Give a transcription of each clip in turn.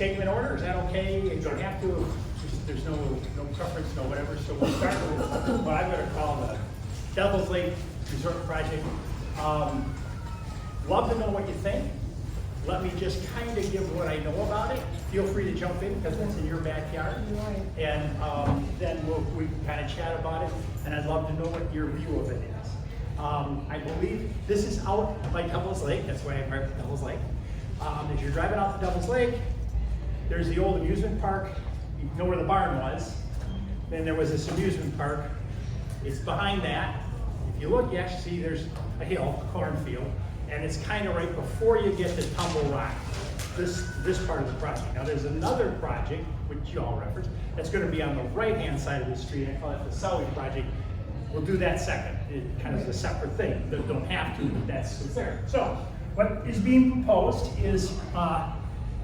Take them in order, is that okay? You don't have to, there's no preference, no whatever. So we'll start with what I'm gonna call the Devil's Lake Resort Project. Love to know what you think. Let me just kind of give what I know about it. Feel free to jump in because it's in your backyard. Right. And then we can kind of chat about it. And I'd love to know what your view of it is. I believe this is out by Devil's Lake. That's why I marked Devil's Lake. As you're driving out to Devil's Lake, there's the old amusement park. You know where the barn was. Then there was this amusement park. It's behind that. If you look, you actually see there's a hill, a cornfield, and it's kind of right before you get to Tumble Rock, this part of the project. Now there's another project, which you all referenced, that's going to be on the right-hand side of the street. I call it the Selly project. We'll do that second. It kind of is a separate thing. They don't have to, but that's what's there. So what is being proposed is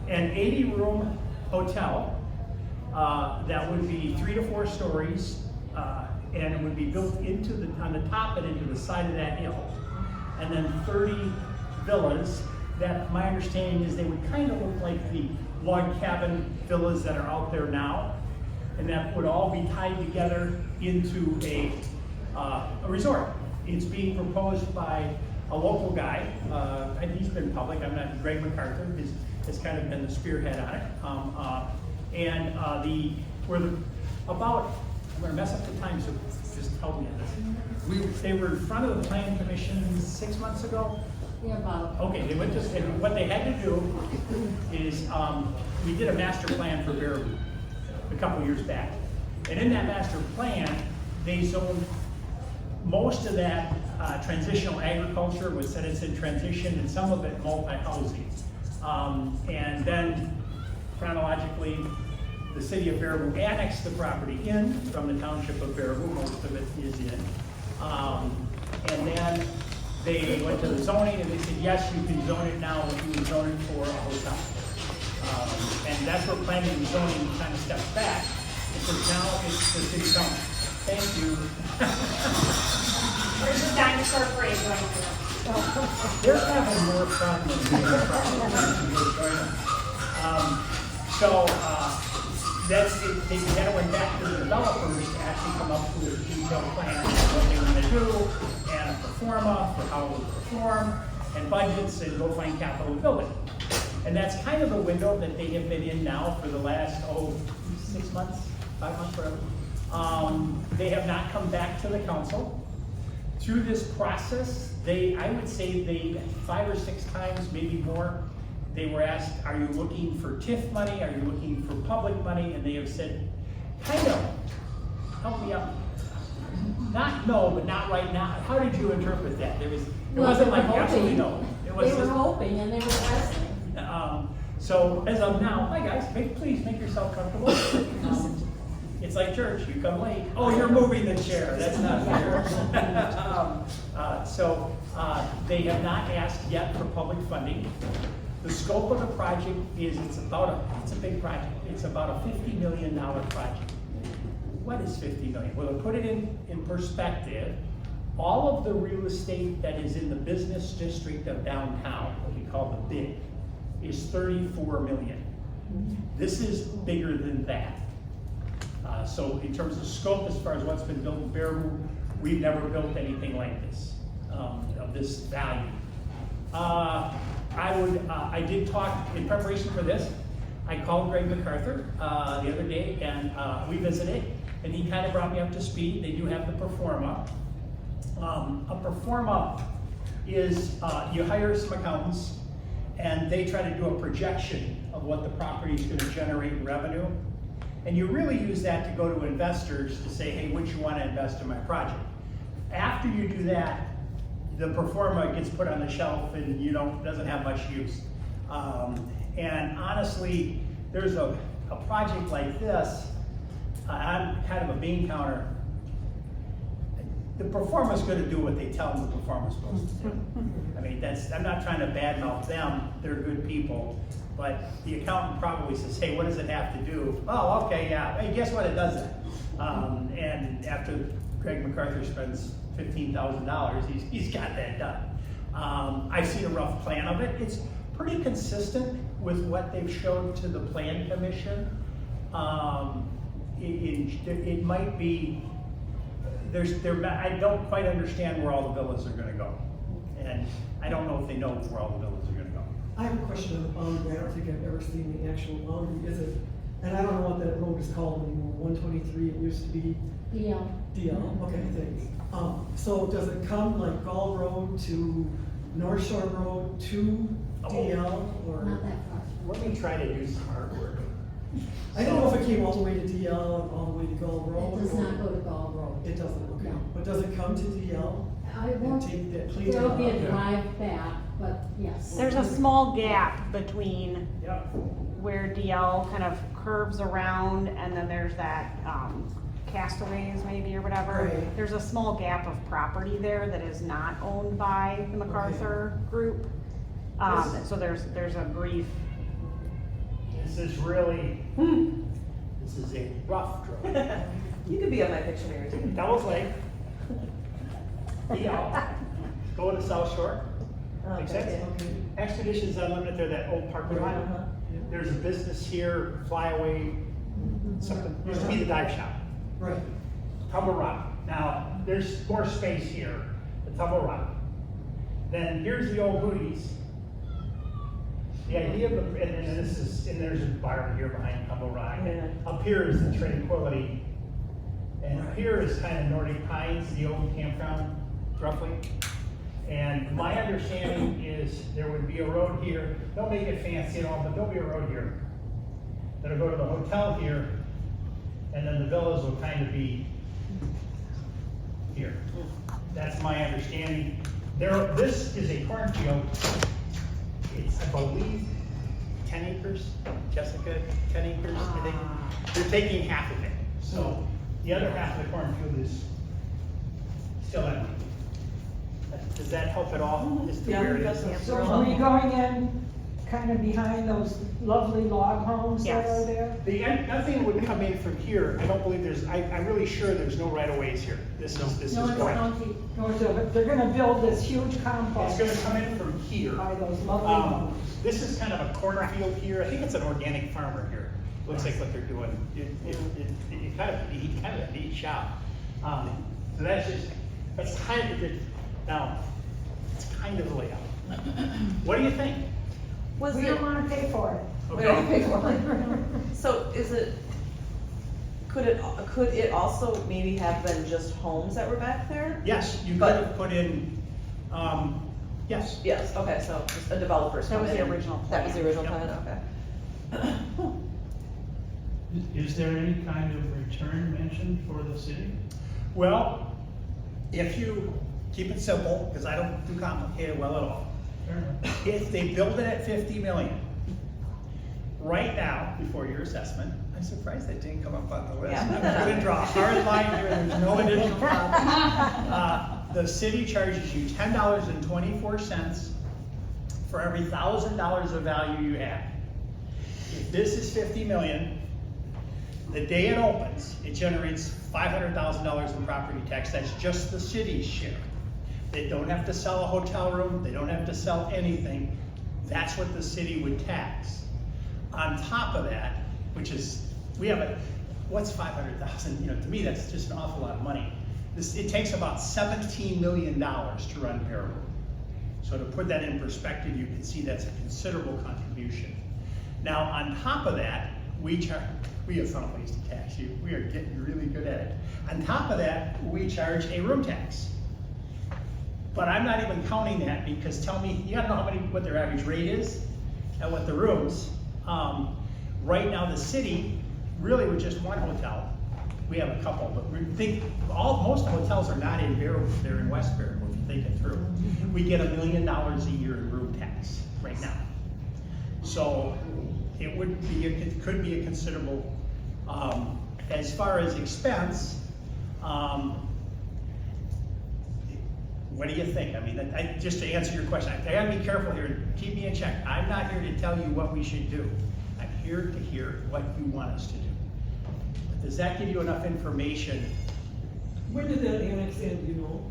an 80-room hotel that would be 3 to 4 stories, and it would be built on the top and into the side of that hill. And then 30 villas that my understanding is they would kind of look like the log cabin villas that are out there now. And that would all be tied together into a resort. It's being proposed by a local guy, and he's been public. I'm not Greg MacArthur, has kind of been the spearhead on it. I'm going to mess up the time, so just help me on this. They were in front of the Plan Commission 6 months ago. Yeah, about. Okay, they went to, and what they had to do is, we did a master plan for Baraboo a couple years back. And in that master plan, they zoned most of that transitional agriculture, was said it's in transition, and some of it multi-housing. And then chronologically, the City of Baraboo annexed the property in from the Township of Baraboo, most of it is in. And then they went to the zoning and they said, yes, you can zone it now, you can zone it for a hotel. And that's where planning and zoning kind of steps back, because now it's the city council. Thank you. There's a dinosaur parade going through. They're having more problems than that's it. They kind of went back to the developers to actually come up with a detailed plan of what they want to do, and a pro forma for how it will perform, and budgets, and go find capital to build it. And that's kind of the window that they have been in now for the last, 6 months, 5 months, whatever. They have not come back to the council. Through this process, I would say 5 or 6 times, maybe more, they were asked, are you looking for TIF money? Are you looking for public money? And they have said, kind of, help me out. Not no, but not right now. How did you interpret that? It wasn't like absolutely no. It was They were hoping and they were asking. So as of now, hi guys, please make yourself comfortable. It's like church, you come late. Oh, you're moving the chair, that's not fair. They have not asked yet for public funding. The scope of the project is, it's a big project. It's about a $50 million project. What is 50 million? Well, to put it in perspective, all of the real estate that is in the business district of downtown, what we call the BIG, is 34 million. This is bigger than that. So in terms of scope, as far as what's been built in Baraboo, we've never built anything like this, of this value. I did talk, in preparation for this, I called Greg MacArthur the other day, and we visited, and he kind of brought me up to speed. They do have the pro forma. A pro forma is, you hire some accountants, and they try to do a projection of what the property is going to generate in revenue. And you really use that to go to investors to say, hey, would you want to invest in my project? After you do that, the pro forma gets put on the shelf and doesn't have much use. And honestly, there's a project like this, I'm kind of a bean counter. The pro forma is going to do what they tell them the pro forma is supposed to do. I mean, I'm not trying to badmouth them, they're good people. But the accountant probably says, hey, what does it have to do? Oh, okay, yeah, hey, guess what, it doesn't. And after Greg MacArthur spends $15,000, he's got that done. I've seen a rough plan of it. It's pretty consistent with what they've showed to the plan commission, it might be, I don't quite understand where all the villas are gonna go. And I don't know if they know where all the villas are gonna go. I have a question on the boundary. I don't think I've ever seen the actual boundary. Is it, and I don't know what that road is called anymore, 123, it used to be Yeah. DL, okay, thanks. So does it come like Gall Road to North Shore Road to DL, or? Not that far. Let me try to do some hard work. I don't know if it came all the way to DL and all the way to Gall Road. It does or- not go to Gall Road. It doesn't, okay. No. But does it come to DL? I And won't, take that clean there'll be a out? drive back, but yes. There's a small gap between Yep. where DL kind of curves around, and then there's that, Castaways maybe or whatever. Right. There's a small gap of property there that is not owned by the MacArthur group. So there's a brief, This is really, this is a rough drawing. You could be on my Pictionary too. Devil's Lake. Go to South Shore. Make sense? Okay. Expeditions Unlimited, they're that old parkway line. Uh-huh. There's a business here, Flyaway, something, used to be the dive shop. Right. Tumble Rock. Now, there's more space here, the Tumble Rock. Then here's the old Booties. The idea of the, and this is, and there's a bar here behind Tumble Rock. Yeah. Up here is the Tranquility. And up here is kind of Nordic Pines, the old campground, roughly. And my understanding is there would be a road here, don't make it fancy at all, but there'll be a road here. That'll go to the hotel here, and then the villas will kind of be here. That's my understanding. This is a cornfield. It's, I believe, 10 acres, Jessica, 10 acres, I think. They're taking half of it. So the other half of the cornfield is still empty. Does that help at all? As to Yeah, where it that's is? it. So are we going in kind of behind those lovely log homes that are Yes. there? Nothing would come in from here. I don't believe there's, I'm really sure there's no right of ways here. This is No, it's correct. county. Or so they're gonna build this huge It's complex gonna come in from here. by those lovely Um, homes. This is kind of a cornfield here. I think it's an organic farmer here. Looks like what they're doing. It kind of a neat shop. So that's kind of the, now, it's kind of the layout. What do you think? Was We it, don't wanna pay for it. we don't pay for it. So is it, could it also maybe have been just homes that were back there? Yes, you could But- have put in, yes. Yes, okay, so just a developer's That was come the in. original That was the plan. original Yep. plan, okay. Is there any kind of return mentioned for the city? Well, if you keep it simple, because I don't do complicated well at all. Fair enough. If they build it at 50 million, right now, before your assessment, I'm surprised that didn't come up on the list. Yeah, put I'm that gonna on. draw a hard line here, there's no additional problem. The city charges you $10.24 for every $1,000 of value you add. If this is 50 million, the day it opens, it generates $500,000 in property tax. That's just the city's share. They don't have to sell a hotel room, they don't have to sell anything. That's what the city would tax. On top of that, which is, we have a, what's 500,000? You know, to me, that's just an awful lot of money. It takes about $17 million to run Baraboo. So to put that in perspective, you can see that's a considerable contribution. Now, on top of that, we have found ways to tax you. We are getting really good at it. On top of that, we charge a room tax. But I'm not even counting that, because tell me, you gotta know what their average rate is and what the rooms. Right now, the city, really with just one hotel, we have a couple, but most hotels are not in Baraboo, they're in West Baraboo, if you think it through. We get $1 million a year in room tax right now. So it could be a considerable, as far as expense, what do you think? I mean, just to answer your question, I gotta be careful here, keep me in check. I'm not here to tell you what we should do. I'm here to hear what you want us to do. But does that give you enough information? When did that annex end, do you know?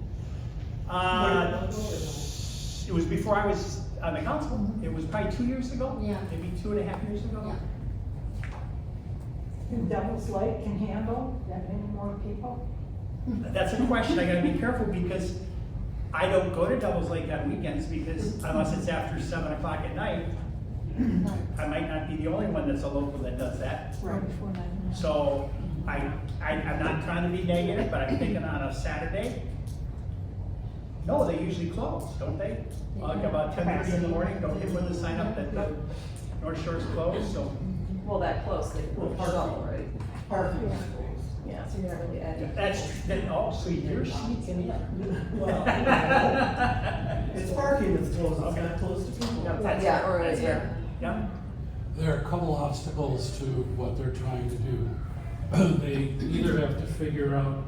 It was before I was on the council. It was probably 2 years ago. Yeah. Maybe 2.5 years ago. Yeah. And Devil's Lake can handle that many more people? That's a question. I gotta be careful because I don't go to Devil's Lake on weekends because unless it's after 7 o'clock at night, I might not be the only one that's a local that does that. Right before 9 o'clock. So I'm not trying to be negative, but I'm thinking on a Saturday. No, they usually close, don't they? Like about 10:30 in the morning, don't they put the sign up that the North Shore's closed, so. Well, that close, they Well, will parking. shuttle, right? Parking is Yeah, so you're not really adding. So you're sneaking in. Well, it's parking that's closed, it's not closed to people. Yeah. Yeah, or is there? Yeah, There are a couple obstacles to what they're trying to do. They either have to figure out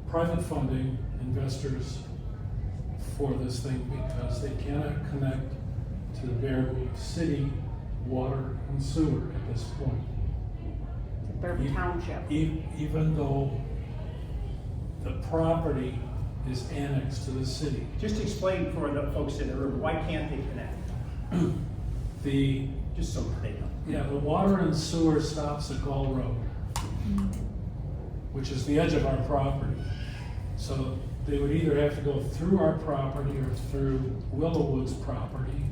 private funding, investors for this thing because they cannot connect to the Baraboo City water and sewer at this point. Their township. Even though the property is annexed to the city. just explain for the folks in the room, why can't they connect? Just so they know. Yeah, the water and sewer stops at Gull Road, which is the edge of our property. So they would either have to go through our property or through Willowwood's property,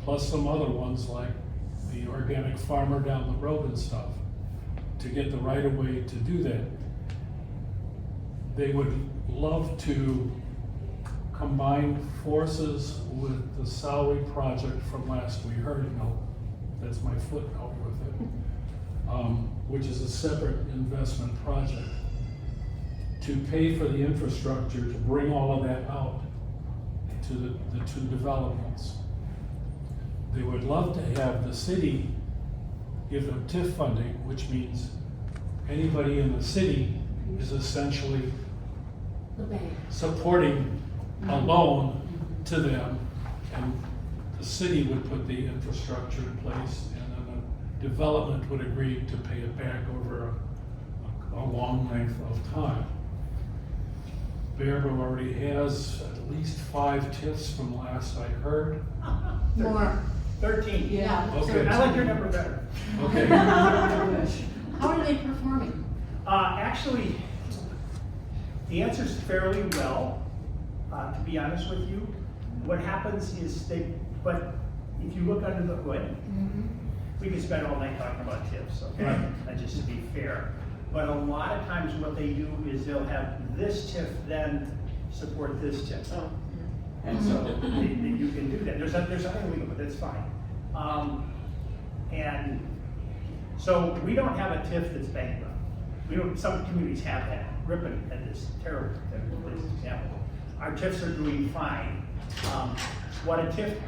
plus some other ones like the organic farmer down the road and stuff, to get the right of way to do that. They would love to combine forces with the Salary project from last we heard, that's my footnote with it, which is a separate investment project, to pay for the infrastructure to bring all of that out to the two developments. They would love to have the city give them TIF funding, which means anybody in the city is essentially The bank. supporting a loan to them, and the city would put the infrastructure in place, and then the development would agree to pay it back over a long length of time. Baraboo already has at least 5 TIFs from last I heard. More. 13. Yeah. Okay. I like your number better. Okay. How are they performing? Actually, the answer's fairly well, to be honest with you. What happens is but if you look under the hood, we could spend all night talking about tips, okay? Right. Just to be fair. But a lot of times what they do is they'll have this tip then support this tip. Oh. And so you can do that. There's nothing legal, but that's fine. And so we don't have a TIF that's bankrupt. Some communities have that. Ripon had this terrible example. Our TIFs are doing fine. What a TIF,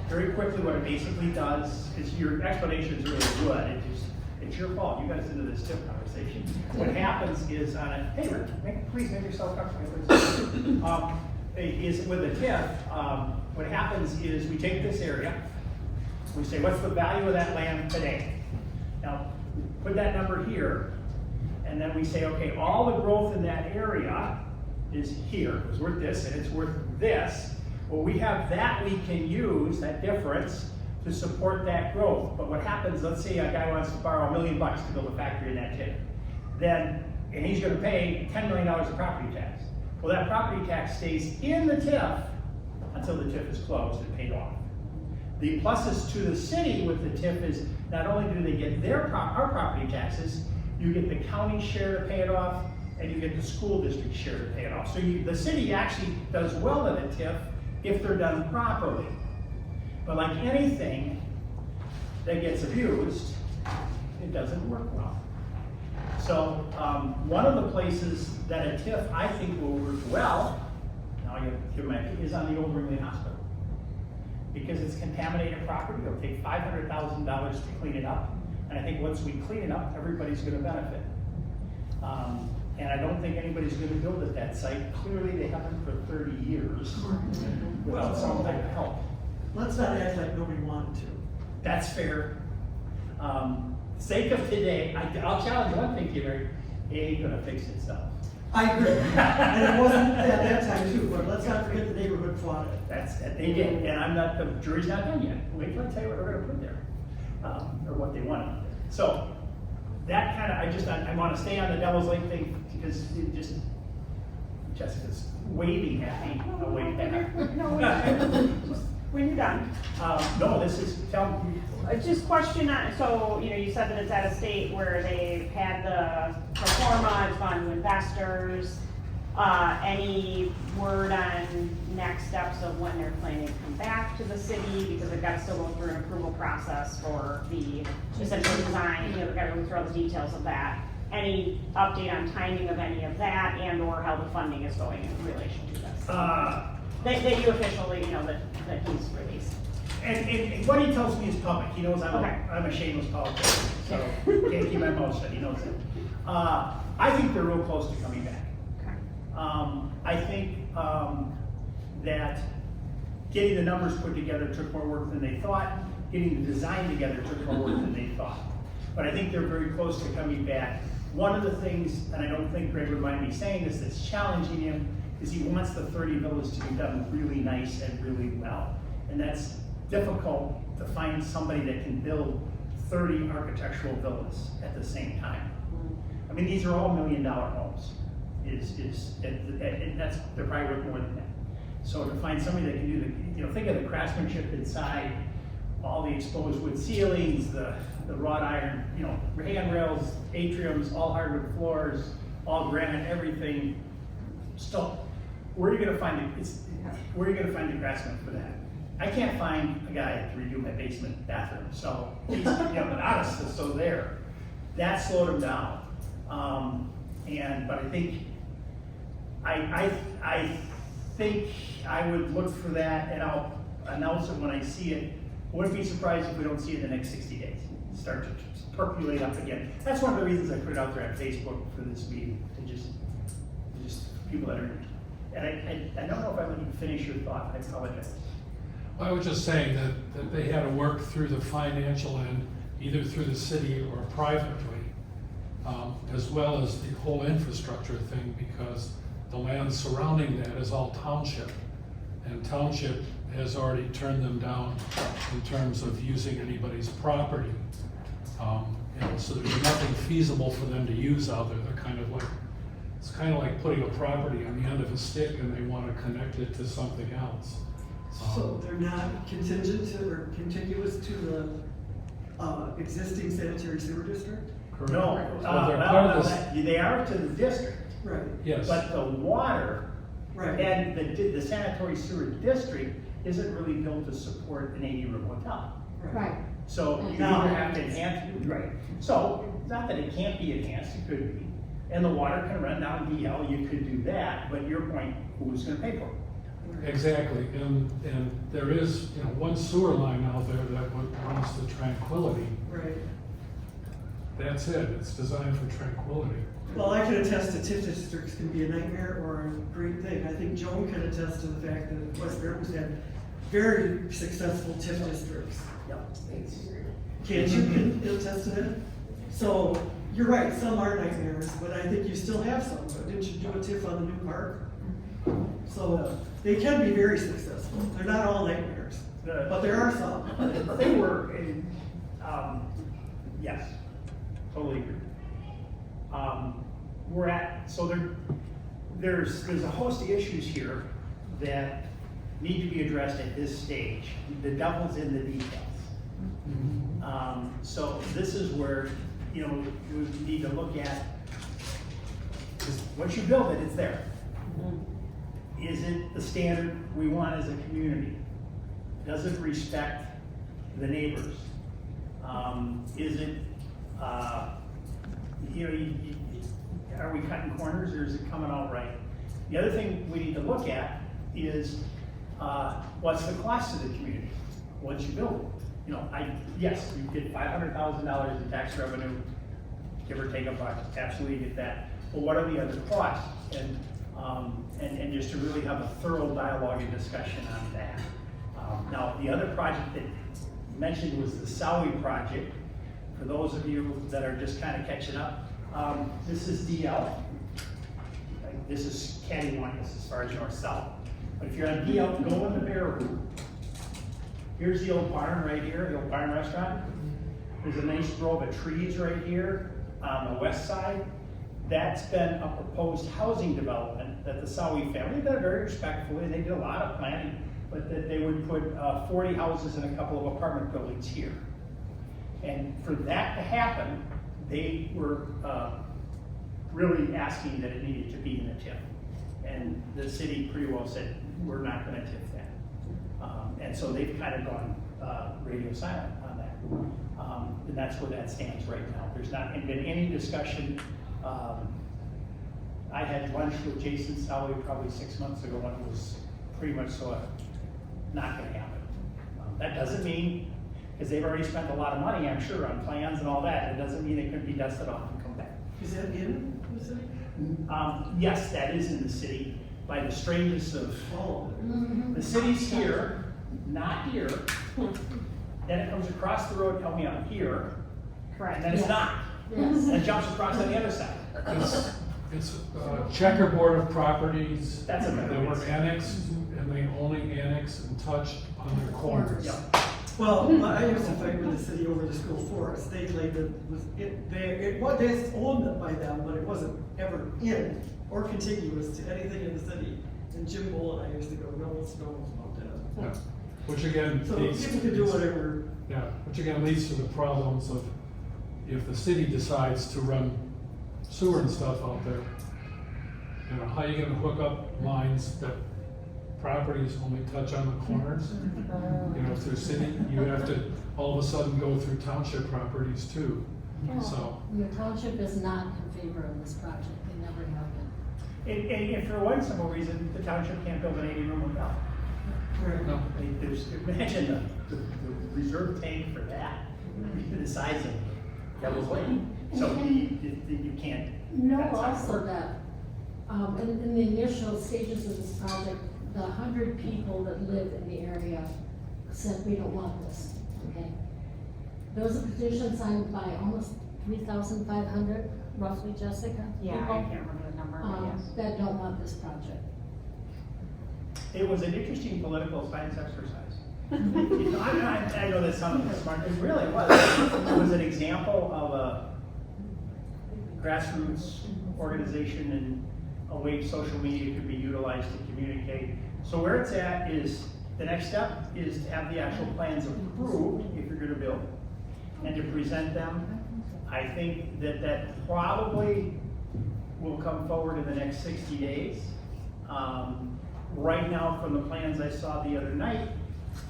very quickly, what it basically does is your explanation is really good. It's your fault. You got us into this TIF conversation. What happens is please make yourself comfortable. Is with a TIF, what happens is we take this area, we say, what's the value of that land today? Now, put that number here, and then we say, okay, all the growth in that area is here. It's worth this, and it's worth this. Well, we have that we can use, that difference, to support that growth. But what happens, let's say a guy wants to borrow $1 million to build a factory in that TIF. And he's gonna pay $10 million of property tax. Well, that property tax stays in the TIF until the TIF is closed and paid off. The pluses to the city with the TIF is not only do they get our property taxes, you get the county share to pay it off, and you get the school district share to pay it off. So the city actually does well in a TIF if they're done properly. But like anything that gets abused, it doesn't work well. So one of the places that a TIF I think will work well, now you give my opinion, is on the old Ringling Hospital. Because it's contaminated property, it'll take $500,000 to clean it up. And I think once we clean it up, everybody's gonna benefit. And I don't think anybody's gonna build at that site. Clearly, they haven't for 30 years without some type of help. Let's not act like nobody wanted to. That's fair. Sake of today, I'll challenge one thing here, it ain't gonna fix itself. I agree, and it wasn't at that time too, but let's not forget the neighborhood fought it. They did, and I'm not, the jury's not done yet. Wait till I tell you what we're gonna put there, or what they want. So, that kind of, I wanna stay on the Devil's Lake thing, because it just, Jessica's waving at me, I'll wave back. No, when you're done. No, this is, tell me. Just question on, so, you said that it's at a state where they've had the pro forma, it's gone to investors. Any word on next steps of when they're planning to come back to the city? Because they've got to still go through an approval process for the essential design, they've got to go through all the details of that. Any update on timing of any of that and or how the funding is going in relation to this? That you officially, that he's released. And what he tells me is public. He knows Okay. I'm a shameless politician, so can't keep my mouth shut. He knows it. I think they're real close to coming back. Okay. I think that getting the numbers put together took more work than they thought. Getting the design together took more work than they thought. But I think they're very close to coming back. One of the things, and I don't think Greg would mind me saying this, that's challenging him, is he wants the 30 villas to be done really nice and really well. And that's difficult to find somebody that can build 30 architectural villas at the same time. I mean, these are all $1 million homes. And that's, they're probably worth more than that. So to find somebody that can do the, think of the craftsmanship inside, all the exposed wood ceilings, the wrought iron, handrails, atriums, all hardwood floors, all granite, everything. Still, where are you gonna find the craftsman for that? I can't find a guy to redo my basement bathroom, so he's, but honestly, so there. That slowed him down. But I think, I think I would look for that, and I'll announce it when I see it. Wouldn't be surprised if we don't see it in the next 60 days. Start to percolate up again. That's one of the reasons I put it out there on Facebook for this meeting, to just people that are, and I don't know if I let you finish your thought, I apologize. I was just saying that they had to work through the financial end, either through the city or privately, as well as the whole infrastructure thing, because the land surrounding that is all township. And township has already turned them down in terms of using anybody's property. So there's nothing feasible for them to use out there. They're kind of like, it's kind of like putting a property on the end of a stick and they want to connect it to something else. So they're not contingent to or contiguous to the existing sanitary sewer district? Correct. No, Well, they're part of this- they are to the district, Right, Yes. but the water right. and the sanitary sewer district isn't really built to support an 80-room hotel. Right. So you No. either have to enhance, right, so, not that it can't be enhanced, it could be. And the water can run down DL, you could do that, but your point, who's gonna pay for it? Exactly, and there is, one sewer line out there that runs to Tranquility. Right. That's it, it's designed for tranquility. Well, I can attest to TIF districts can be a nightmare or a great thing. I think Joan can attest to the fact that West Baraboo's had very successful TIF districts. Yep. Can't you attest to that? So, you're right, some are nightmares, but I think you still have some. But didn't you do a TIF on the new park? So, they can be very successful. They're not all nightmares, but there are some. They were in, yes, totally agree. There's a host of issues here that need to be addressed at this stage. The devil's in the details. So this is where, we need to look at, is once you build it, it's there. Is it the standard we want as a community? Does it respect the neighbors? Is it, are we cutting corners or is it coming out right? The other thing we need to look at is, what's the cost to the community once you build it? Yes, you get $500,000 in tax revenue, give or take a buck, absolutely get that. But what are the other costs? And just to really have a thorough dialogue and discussion on that. Now, the other project that you mentioned was the Sowie project. For those of you that are just kind of catching up, this is DL. this is cattywampus as far as north-south. But if you're on D out going to Baraboo, here's the old barn right here, the old barn restaurant. There's a nice grove of trees right here on the west side. That's been a proposed housing development that the Sowie family did very respectfully. They did a lot of planning, but that they would put 40 houses and a couple of apartment buildings here. And for that to happen, they were really asking that it needed to be in a TIF. And the city pretty well said, we're not gonna TIF that. And so they've kind of gone radio silent on that. And that's where that stands right now. There's not been any discussion. I had lunch with Jason Sowie probably 6 months ago when it was pretty much not gonna happen. That doesn't mean, because they've already spent a lot of money, I'm sure, on plans and all that, it doesn't mean it couldn't be dusted off and come back. Is that in the city? Yes, that is in the city, by the strangest of, Oh. the city's here, not here. Then it comes across the road, tell me I'm here, and Correct. then it's not. Yes. And it jumps across on the other side. It's a checkerboard of properties that That's a better were way. annexed, and they only annexed and touched on their corners. Yep. Well, I used to fight with the city over the school forest. They claimed it was owned by them, but it wasn't ever in or contiguous to anything in the city. And Jim Bull and I used to go, no, it's about that. Yeah. Which again So leads. people can do whatever. Yeah, which again leads to the problems of if the city decides to run sewer and stuff out there, you know, how are you gonna hook up lines that properties only touch on the corners? You know, through city, you have to all of a sudden go through township properties too, so. The township is not in favor of this project, they never have been. And for one simple reason, the township can't build an 80-room hotel. No. Imagine the reserve tank for that, the size of Devil's Lake. So you can't. No, that's not also work. that, in the initial stages of this project, the 100 people that live in the area said, we don't want this, okay? There was a petition signed by almost 3,500, roughly, Jessica? Yeah, I people, can't remember the number, but yes. that don't want this project. It was an interesting political science exercise. You know, I know that sounds smart, it really was. It was an example of a grassroots organization and a way social media could be utilized to communicate. So where it's at is, the next step is to have the actual plans approved if you're gonna build, and to present them. I think that probably will come forward in the next 60 days. Right now, from the plans I saw the other night,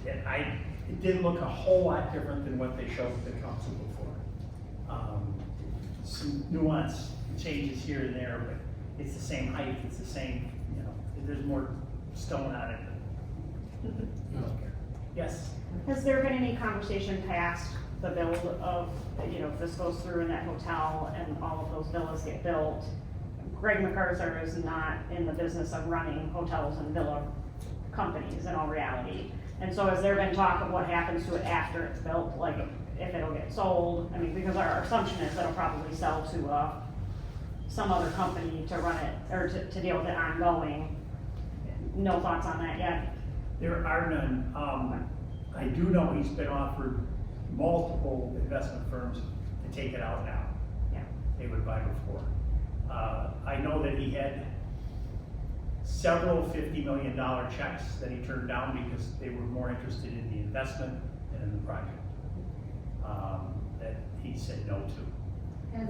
it didn't look a whole lot different than what they showed the council before. Some nuance changes here and there, but it's the same height, it's the same, you know, there's more stone on it. Yes? Has there been any conversation past the build of, you know, if this goes through in that hotel and all of those villas get built? Greg MacArthur is not in the business of running hotels and villa companies in all reality. And so has there been talk of what happens to it after it's built, like if it'll get sold? I mean, because our assumption is it'll probably sell to some other company to run it, or to deal with it ongoing. No thoughts on that yet? There are none. I do know he's been offered multiple investment firms to take it out now. Yeah. They would buy before. I know that he had several $50 million checks that he turned down because they were more interested in the investment than in the project. That he said no to.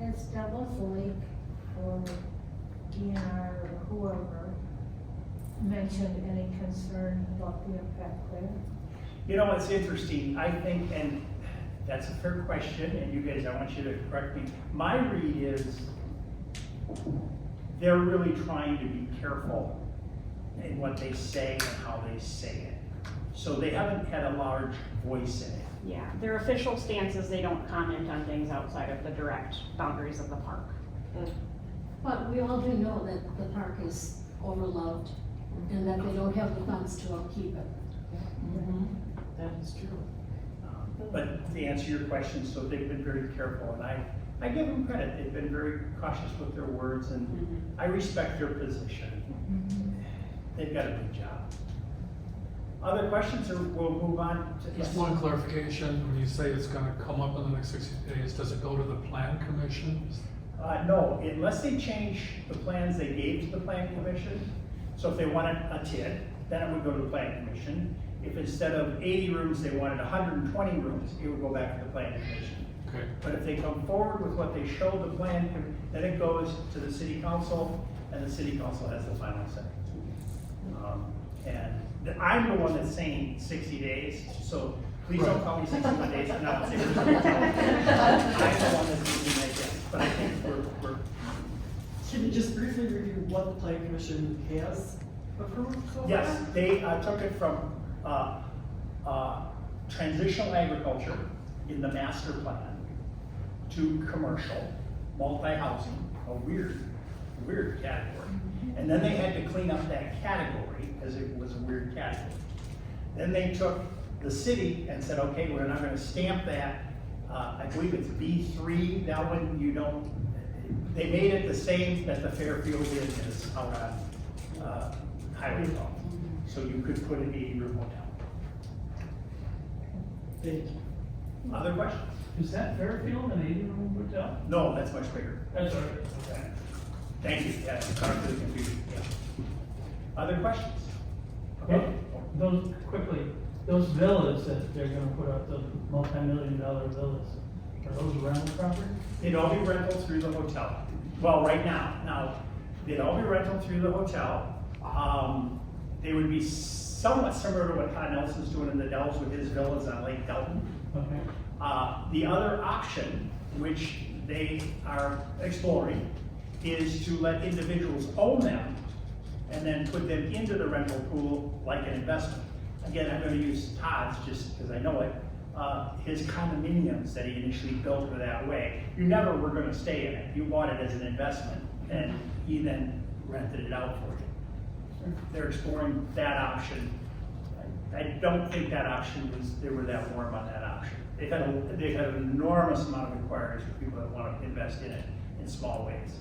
Has Devil's Lake or DNR or whoever mentioned any concern about the impact there? You know, it's interesting, I think, and that's a fair question, and you guys, I want you to correct me. My read is they're really trying to be careful in what they say and how they say it. So they haven't had a large voice in it. Yeah, their official stance is they don't comment on things outside of the direct boundaries of the park. But we all do know that the park is overloved and that they don't have the funds to upkeep it. That is true. But to answer your question, so they've been very careful, and I give them credit, they've been very cautious with their words, and I respect their position. They've got a big job. Other questions, or we'll move on to? Just one clarification, when you say it's gonna come up in the next 60 days, does it go to the plan commission? No, unless they change the plans they gave to the plan commission. So if they wanted a TID, then it would go to the plan commission. If instead of 80 rooms, they wanted 120 rooms, it would go back to the plan commission. Okay. But if they come forward with what they showed the plan, then it goes to the city council, and the city council has the final say. And I'm the one that's saying 60 days, so please don't call me 61 days from now and say we're I'm the one that's using that guess, but I think we're Can you just briefly review what the plan commission has approved so far? yes, they took it from transitional agriculture in the master plan to commercial, multi-housing, a weird category. And then they had to clean up that category because it was a weird category. Then they took the city and said, okay, we're not gonna stamp that, I believe it's B3, that one you don't, they made it the same that the Fairfield is out on Highway 12. So you could put an 80-room hotel. Thank you. Other questions? Is that Fairfield an 80-room hotel? No, that's much bigger. That's all right. Okay. Thank you, yeah, sorry for the confusion, yeah. Other questions? Okay. Those villas that they're gonna put up, the multi-million-dollar villas, are those rental property? They'd all be rental through the hotel. Well, right now, they'd all be rental through the hotel. They would be somewhat similar to what Todd Nelson's doing in the Dells with his villas on Lake Delton. Okay. The other option, which they are exploring, is to let individuals own them and then put them into the rental pool like an investment. Again, I'm gonna use Todd's just because I know it. His condominiums that he initially built were that way. You never were gonna stay in it. You bought it as an investment and he then rented it out for you. They're exploring that option. I don't think that option they were that warm on that option. They've had an enormous amount of inquiries for people that want to invest in it in small ways.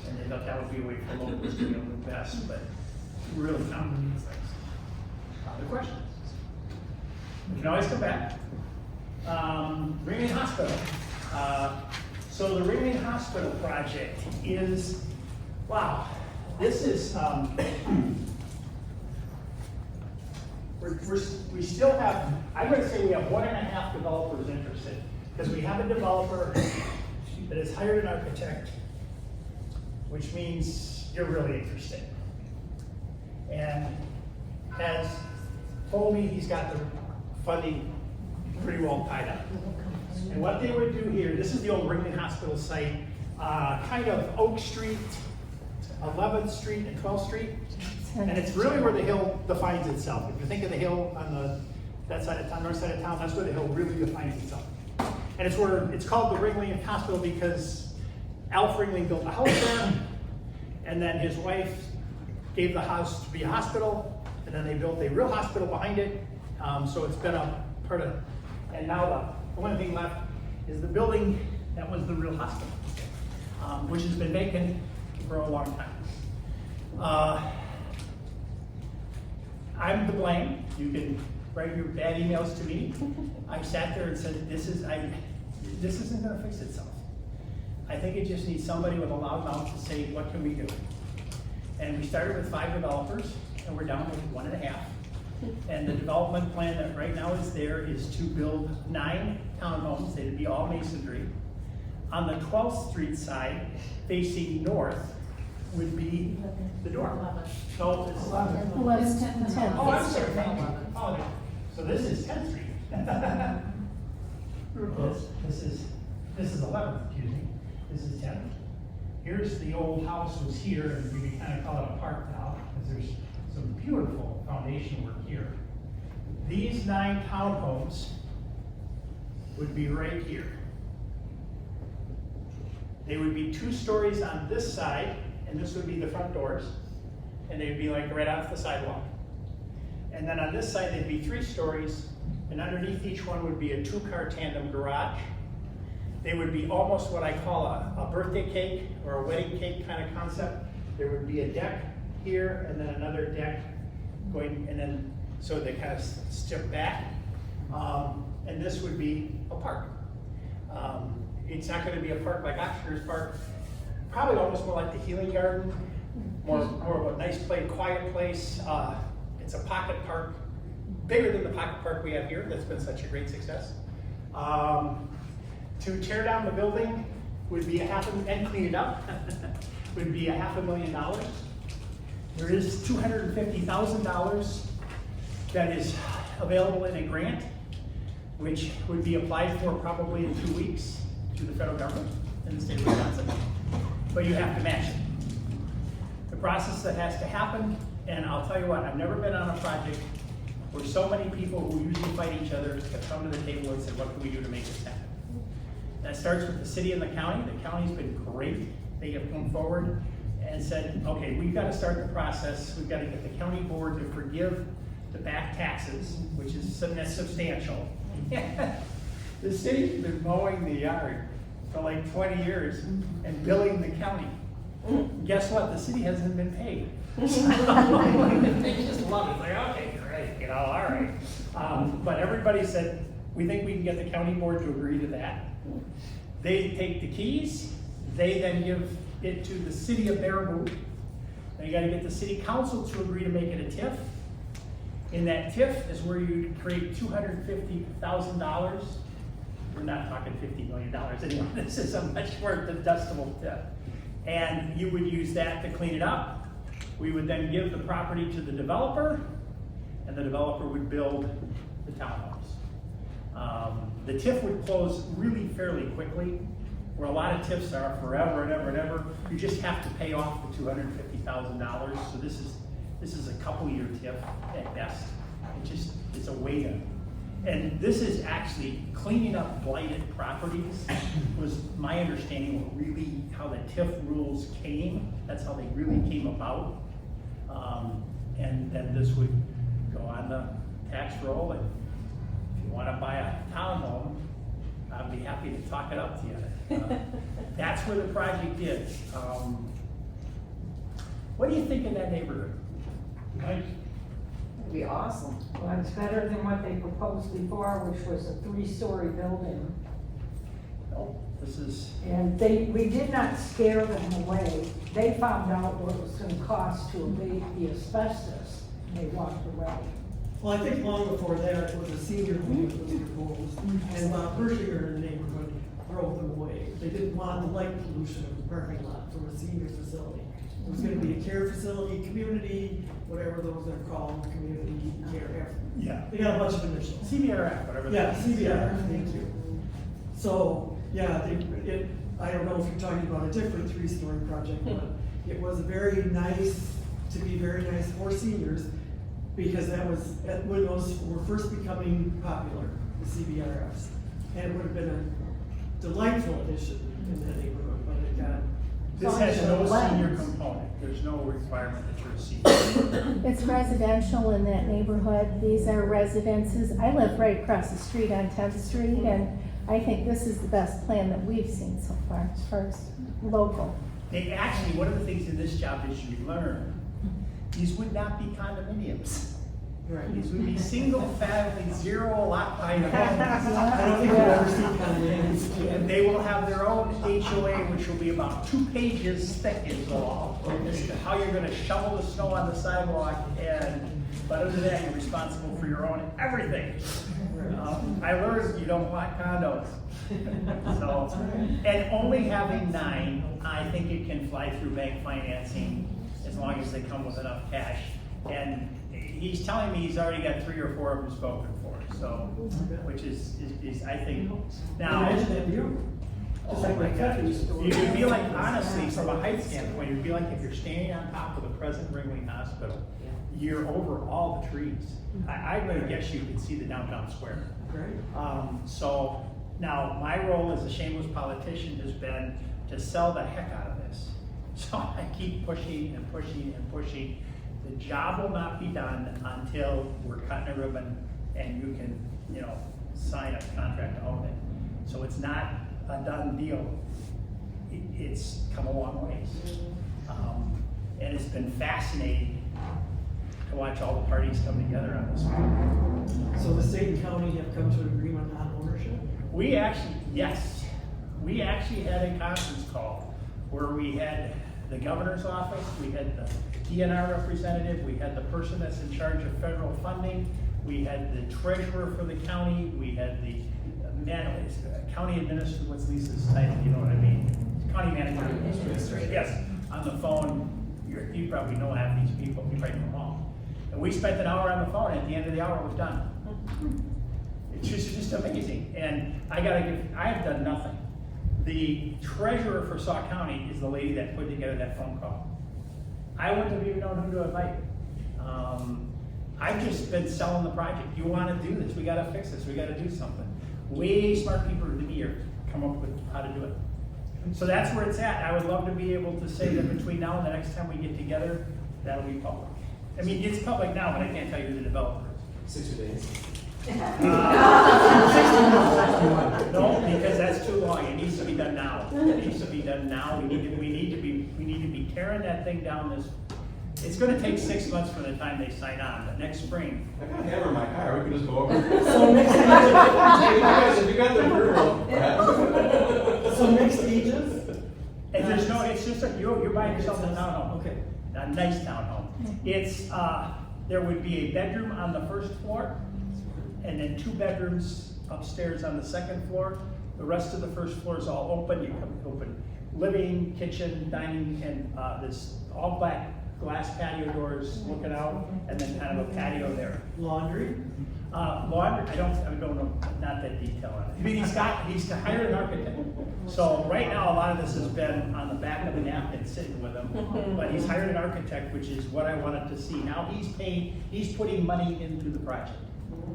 And they thought that would be a way for locals to be able to invest, but really not. Other questions? We can always come back. Ringling Hospital. So the Ringling Hospital project is, wow, this is, we still have, I'm gonna say we have 1.5 developers interested, because we have a developer that has hired an architect, which means you're really interested. And has told me he's got the funding pretty well tied up. And what they would do here, this is the old Ringling Hospital site, kind of Oak Street, 11th Street and 12th Street. And it's really where the hill defines itself. If you think of the hill on that side of town, north side of town, that's where the hill really defines itself. And it's called the Ringling Hospital because Alf Ringling built a house there, and then his wife gave the house to be a hospital, and then they built a real hospital behind it. So it's been a part of, and now the only thing left is the building that was the real hospital, which has been vacant for a long time. I'm to blame. You can write your bad emails to me. I sat there and said, this isn't gonna fix itself. I think it just needs somebody with a loud mouth to say, what can we do? And we started with 5 developers, and we're down to 1.5. And the development plan that right now is there is to build 9 townhomes. They'd be all masonry. On the 12th Street side, facing north, would be the dorm. So it's 11. 11, 10, 10. Oh, I'm sorry. Oh, so this is 10th Street. This is 11th, excuse me. This is 10th. Here's the old house was here, and we can kind of call it a park now, because there's some beautiful foundation work here. These 9 townhomes would be right here. They would be 2 stories on this side, and this would be the front doors, and they'd be like right off the sidewalk. And then on this side, they'd be 3 stories, and and underneath each one would be a 2-car tandem garage. They would be almost what I call a birthday cake or a wedding cake kind of concept. There would be a deck here and then another deck going, and then so they kind of step back. And this would be a park. It's not going to be a park like Oxford's Park. Probably almost more like the Healing Garden, more of a nice play, quiet place. It's a pocket park, bigger than the pocket park we have here. That's been such a great success. To tear down the building would be and clean it up would be $500,000. There is $250,000 that is available in a grant, which would be applied for probably in 2 weeks through the federal government in the state of Wisconsin. But you have to match it. The process that has to happen, and I'll tell you what, I've never been on a project where so many people who usually fight each other have come to the table and said, what can we do to make this happen? That starts with the city and the county. The county's been great. They have come forward and said, okay, we've got to start the process. We've got to get the county board to forgive the back taxes, which is substantial. The city's been mowing the yard for like 20 years and billing the county. Guess what? The city hasn't been paid. They just love it. Like, okay, great, all right. But everybody said, we think we can get the county board to agree to that. They take the keys, they then give it to the City of Baraboo. Then you gotta get the city council to agree to make it a TIF. In that TIF is where you create $250,000. We're not talking $50 million anymore. This is a much more digestible TIF. And you would use that to clean it up. We would then give the property to the developer, and the developer would build the townhomes. The TIF would close really fairly quickly, where a lot of TIFs are forever and ever and ever. You just have to pay off the $250,000. So this is a couple-year TIF at best. It's a way to, and this is actually cleaning up blighted properties was my understanding of really how the TIF rules came. That's how they really came about. And then this would go on the tax roll, and if you want to buy a townhome, I'd be happy to talk it up to you. That's where the project is. What do you think of that neighborhood? Nice. It'd be awesome. Well, it's better than what they proposed before, which was a 3-story building. Oh, this is, And we did not scare them away. They found out what it was gonna cost to abate the asbestos, and they walked away. Well, I think long before that, it was a senior home that was proposed, and Bob Pershinger in the neighborhood drove them away. They didn't want the light pollution of the parking lot from a senior facility. It was gonna be a care facility, community, whatever those are called, community care. yeah, They got a bunch of initials. CBRF, whatever. Yeah, that is. CBR, thank you. So, yeah, I don't know if you're talking about a different 3-story project, but it was very nice, to be very nice for seniors, because that was when those were first becoming popular, the CBRFs. And it would have been a delightful addition in that neighborhood, but it got. This has no senior component. There's no requirement that you're a senior. It's residential in that neighborhood. These are residences. I live right across the street on 10th Street, and I think this is the best plan that we've seen so far as far as local. They actually, one of the things in this job is you learn, these would not be condominiums. Right. These would be single-family, zero-lot line homes. I don't think we've ever seen condominiums. And they will have their own HOA, which will be about 2 pages thick in law, as to how you're gonna shovel the snow on the sidewalk, but other than that, you're responsible for your own everything. I learned you don't want condos. So, and only having 9, I think it can fly through bank financing as long as they come with enough cash. And he's telling me he's already got 3 or 4 of them spoken for, so, which is I think, now. Imagine that view. Just Oh like my the God, Catholic store. you'd be like, honestly, from a height standpoint, it'd be like if you're standing on top of the present Ringling Hospital, you're over all the trees. I'm gonna guess you can see the downtown square. Great. So, now, my role as a shameless politician has been to sell the heck out of this. So I keep pushing and pushing and pushing. The job will not be done until we're cutting a ribbon and you can, you know, sign a contract to own it. So it's not a done deal. It's come a long ways. And it's been fascinating to watch all the parties come together on this one. So the state and county have come to an agreement on ownership? We actually, yes, we actually had a conference call where we had the governor's office, we had the DNR representative, we had the person that's in charge of federal funding, we had the treasurer for the county, we had the county administrator, what's Lisa's title, you know what I mean? County manager. Administrator. Yes, on the phone, you probably know half these people, you probably know them all. And we spent an hour on the phone, and at the end of the hour, it was done. It's just amazing, and I have done nothing. The treasurer for Sauk County is the lady that put together that phone call. I wouldn't have even known who to invite. I've just been selling the project. You wanna do this, we gotta fix this, we gotta do something. Way smart people than me are come up with how to do it. So that's where it's at. I would love to be able to say that between now and the next time we get together, that'll be public. I mean, it's public now, but I can't tell you who the developer is. 60 days. No, because that's too long. It needs to be done now. It needs to be done now. We need to be tearing that thing down this. It's gonna take 6 months from the time they sign on, but next spring. I got a hammer in my car, we can just go over. So next If you got the So next stages? And there's no, it's just, you're buying yourself a townhome. Okay. A nice townhome. It's, there would be a bedroom on the first floor, and then 2 bedrooms upstairs on the second floor. The rest of the first floor is all open. You come open living, kitchen, dining, and this all black glass patio doors looking out, and then kind of a patio there. Laundry? Laundry, I don't know, not that detail on it. I mean, he's hired an architect. So right now, a lot of this has been on the back of a napkin sitting with him, but he's hired an architect, which is what I wanted to see. Now he's putting money into the project.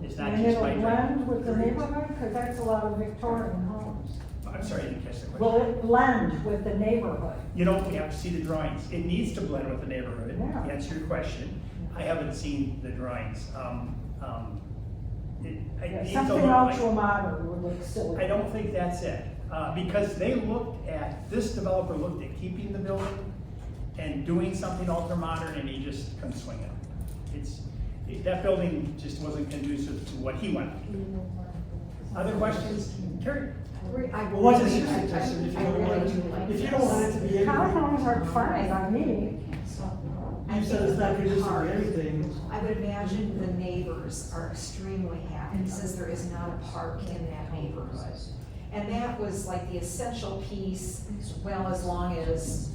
It's not And just it'll my blend with the neighborhood, because that's a lot of Victorian homes. I'm sorry, I didn't catch the question. Will it blend with the neighborhood? You know, we have to see the drawings. It needs to blend with the neighborhood, Yeah. to answer your question. I haven't seen the drawings. It needs to Something look like- ultra modern would look silly. I don't think that's it, because this developer looked at keeping the building and doing something ultra modern, and he just couldn't swing it. That building just wasn't conducive to what he wanted. Other questions? Terry? Well, what is your suggestion if you don't want it, if you don't want it to be anything? Townhomes are fine by me. You said it's not conducive to anything. I would imagine the neighbors are extremely happy since there is not a park in that neighborhood. And that was like the essential piece, well, as long as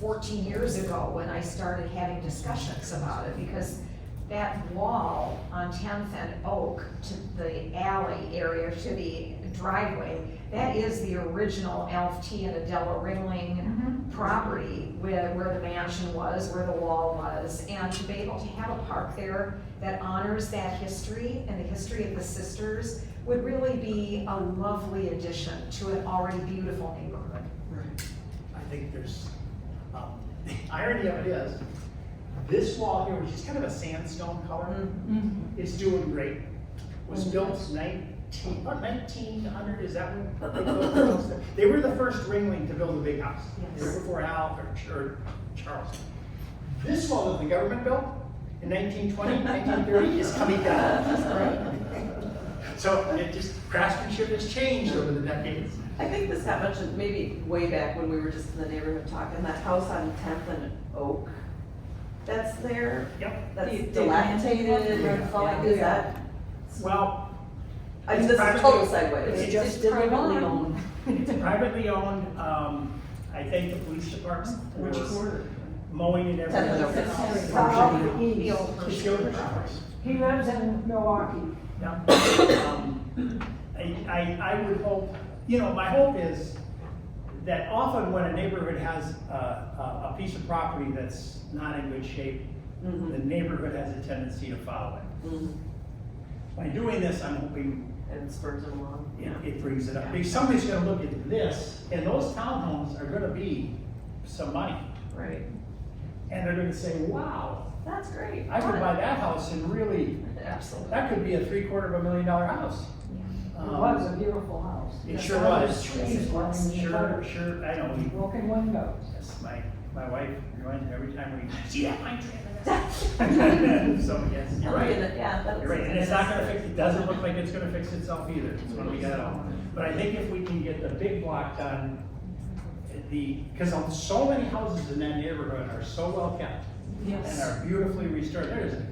14 years ago when I started having discussions about it, because that wall on 10th and Oak to the alley area, to the driveway, that is the original Alf T and Adela Ringling property where the mansion was, where the wall was. And to be able to have a park there that honors that history and the history of the sisters would really be a lovely addition to an already beautiful neighborhood. Right. I think there's, the irony of it is, this wall here, which is kind of a sandstone color, is doing great. Was built 1900, is that when they built the house? They were the first Ringling to build a big house. They were before Al or Charles. This wall that the government built in 1920, 1930 is coming down. So it just, craftsmanship has changed over the decades. I think this got mentioned maybe way back when we were just in the neighborhood talking, that house on 10th and Oak, that's there, Yep. that's The dilapidated, yeah. is that? Well, I mean, it's this is privately- total segue. it's just privately owned. It's privately owned. I think the police department Which was quarter? mowing and everything. South east. The children's house. He lives in Milwaukee. Yeah. I would hope, my hope is that often when a neighborhood has a piece of property that's not in good shape, the neighborhood has a tendency to follow it. By doing this, I'm hoping And spurs it along. it brings it up. Because somebody's gonna look at this, and those townhomes are gonna be some money. Right. And they're gonna say, wow, That's great. I could buy that house and really, Absolutely. that could be a $750,000 house. It was a beautiful house. It sure All the was. trees were in the Sure, front. sure, I know. Broken windows. Yes, my wife reminds me every time we see that pine tree. So, yes, you're right. Yeah, that's. You're right, and it's not gonna fix, it doesn't look like it's gonna fix itself either, it's when we get out. But I think if we can get the big block done, because so many houses in that neighborhood are so well kept. Yes. And are beautifully restored, there's a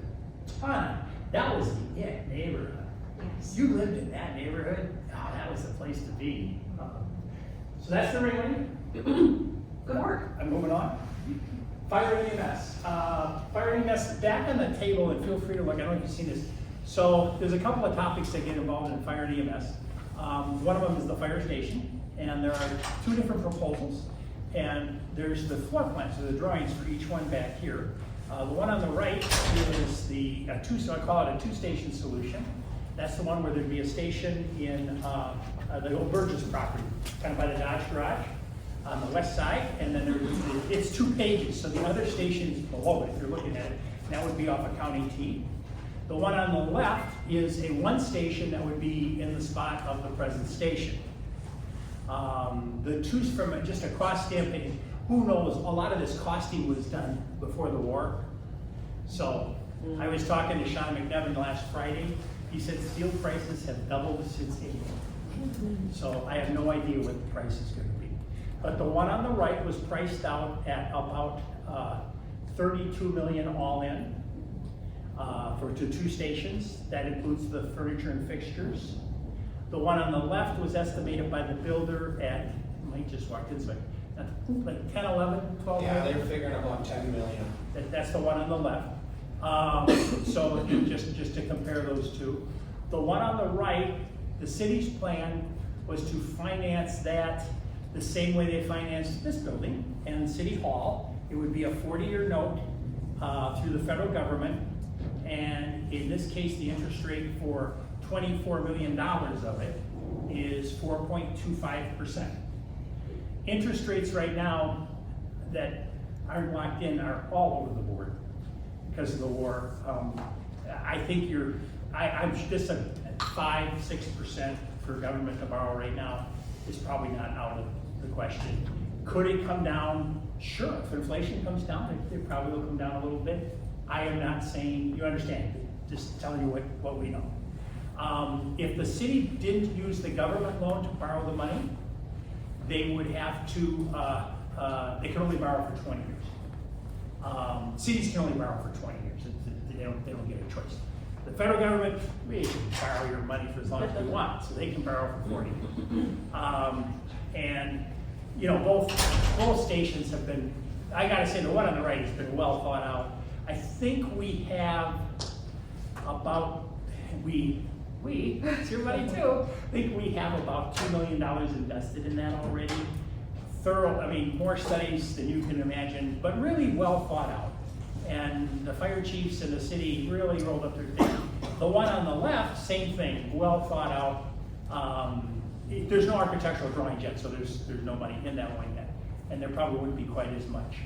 ton, that was the it neighborhood. Yes. You lived in that neighborhood, oh, that was the place to be. So that's the Ringling. Good work. I'm moving on. Fire EMS. Fire EMS, back on the table, and feel free to look, I don't know if you've seen this. So there's a couple of topics that get involved in fire and EMS. One of them is the fire station, and there are two different proposals. And there's the floor plans, so the drawings for each one back here. The one on the right is so I call it a two-station solution. That's the one where there'd be a station in the old Burgess property, kind of by the Dodge garage on the west side, and then it's 2 pages, so the other station is below it, if you're looking at it, and that would be off of County T. The one on the left is a 1 station that would be in the spot of the present station. The two, from just a cost standpoint, who knows, a lot of this costing was done before the war. So I was talking to Sean McNevin last Friday, he said steel prices have doubled since April. So I have no idea what the price is gonna be. But the one on the right was priced out at about $32 million all in for 2 stations. That includes the furniture and fixtures. The one on the left was estimated by the builder at, Mike just walked in, so like 10, 11, 12 Yeah, million. they're figuring about 10 million. That's the one on the left. So just to compare those two. The one on the right, the city's plan was to finance that the same way they financed this building and City Hall. It would be a 40-year note through the federal government. And in this case, the interest rate for $24 million of it is 4.25%. Interest rates right now that aren't locked in are all over the board because of the war. I think I'm just a 5-6% for government to borrow right now is probably not out of the question. Could it come down? Sure, if inflation comes down, it probably will come down a little bit. I am not saying, you understand, just telling you what we know. If the city didn't use the government loan to borrow the money, they would have to, they can only borrow for 20 years. Cities can only borrow for 20 years. They don't get a choice. The federal government, we can borrow your money for as long as we want, so they can borrow for 40. And you know, both stations have been, I gotta say, the one on the right has been well thought out. I think we have about, it's your money too. I think we have about $2 million invested in that already. More studies than you can imagine, but really well thought out. And the fire chiefs in the city really rolled up their thing. The one on the left, same thing, well thought out. There's no architectural drawings yet, so there's no money in that one yet. And there probably wouldn't be quite as much.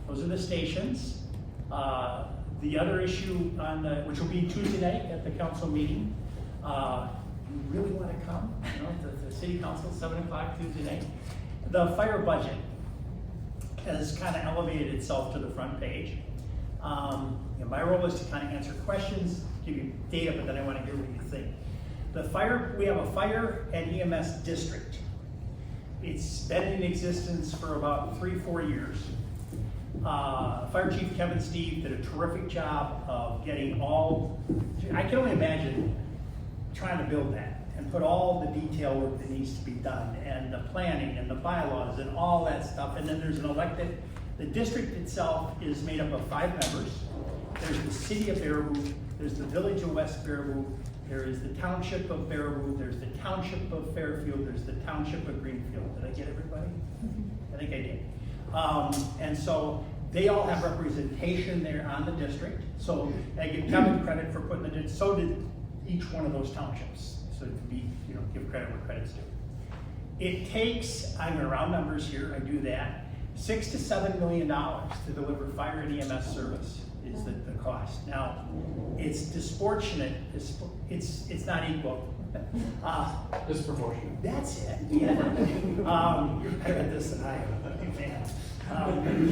Those are the stations. The other issue which will be Tuesday night at the council meeting, you really want to come? You know, the city council, 7 o'clock Tuesday night. The fire budget has kind of elevated itself to the front page. And my role is to kind of answer questions, give you data, but then I want to hear what you think. We have a fire and EMS district. It's been in existence for about 3-4 years. Fire Chief Kevin Steve did a terrific job of getting I can only imagine trying to build that and put all the detail work that needs to be done and the planning and the bylaws and all that stuff. And then there's an elected, the district itself is made up of 5 members. There's the City of Baraboo, there's the Village of West Baraboo, there is the Township of Baraboo, there's the Township of Fairfield, there's the Township of Greenfield. Did I get everybody? I think I did. And so they all have representation there on the district. So I give Kevin credit for putting it in, so did each one of those townships. So to be, give credit where credit's due. It takes, I'm gonna round numbers here, I do that, $6 to $7 million to deliver fire and EMS service. is the cost. Now, it's disproportionate, it's not equal. Disproportionate. That's it, yeah. You're better at this than I am, man.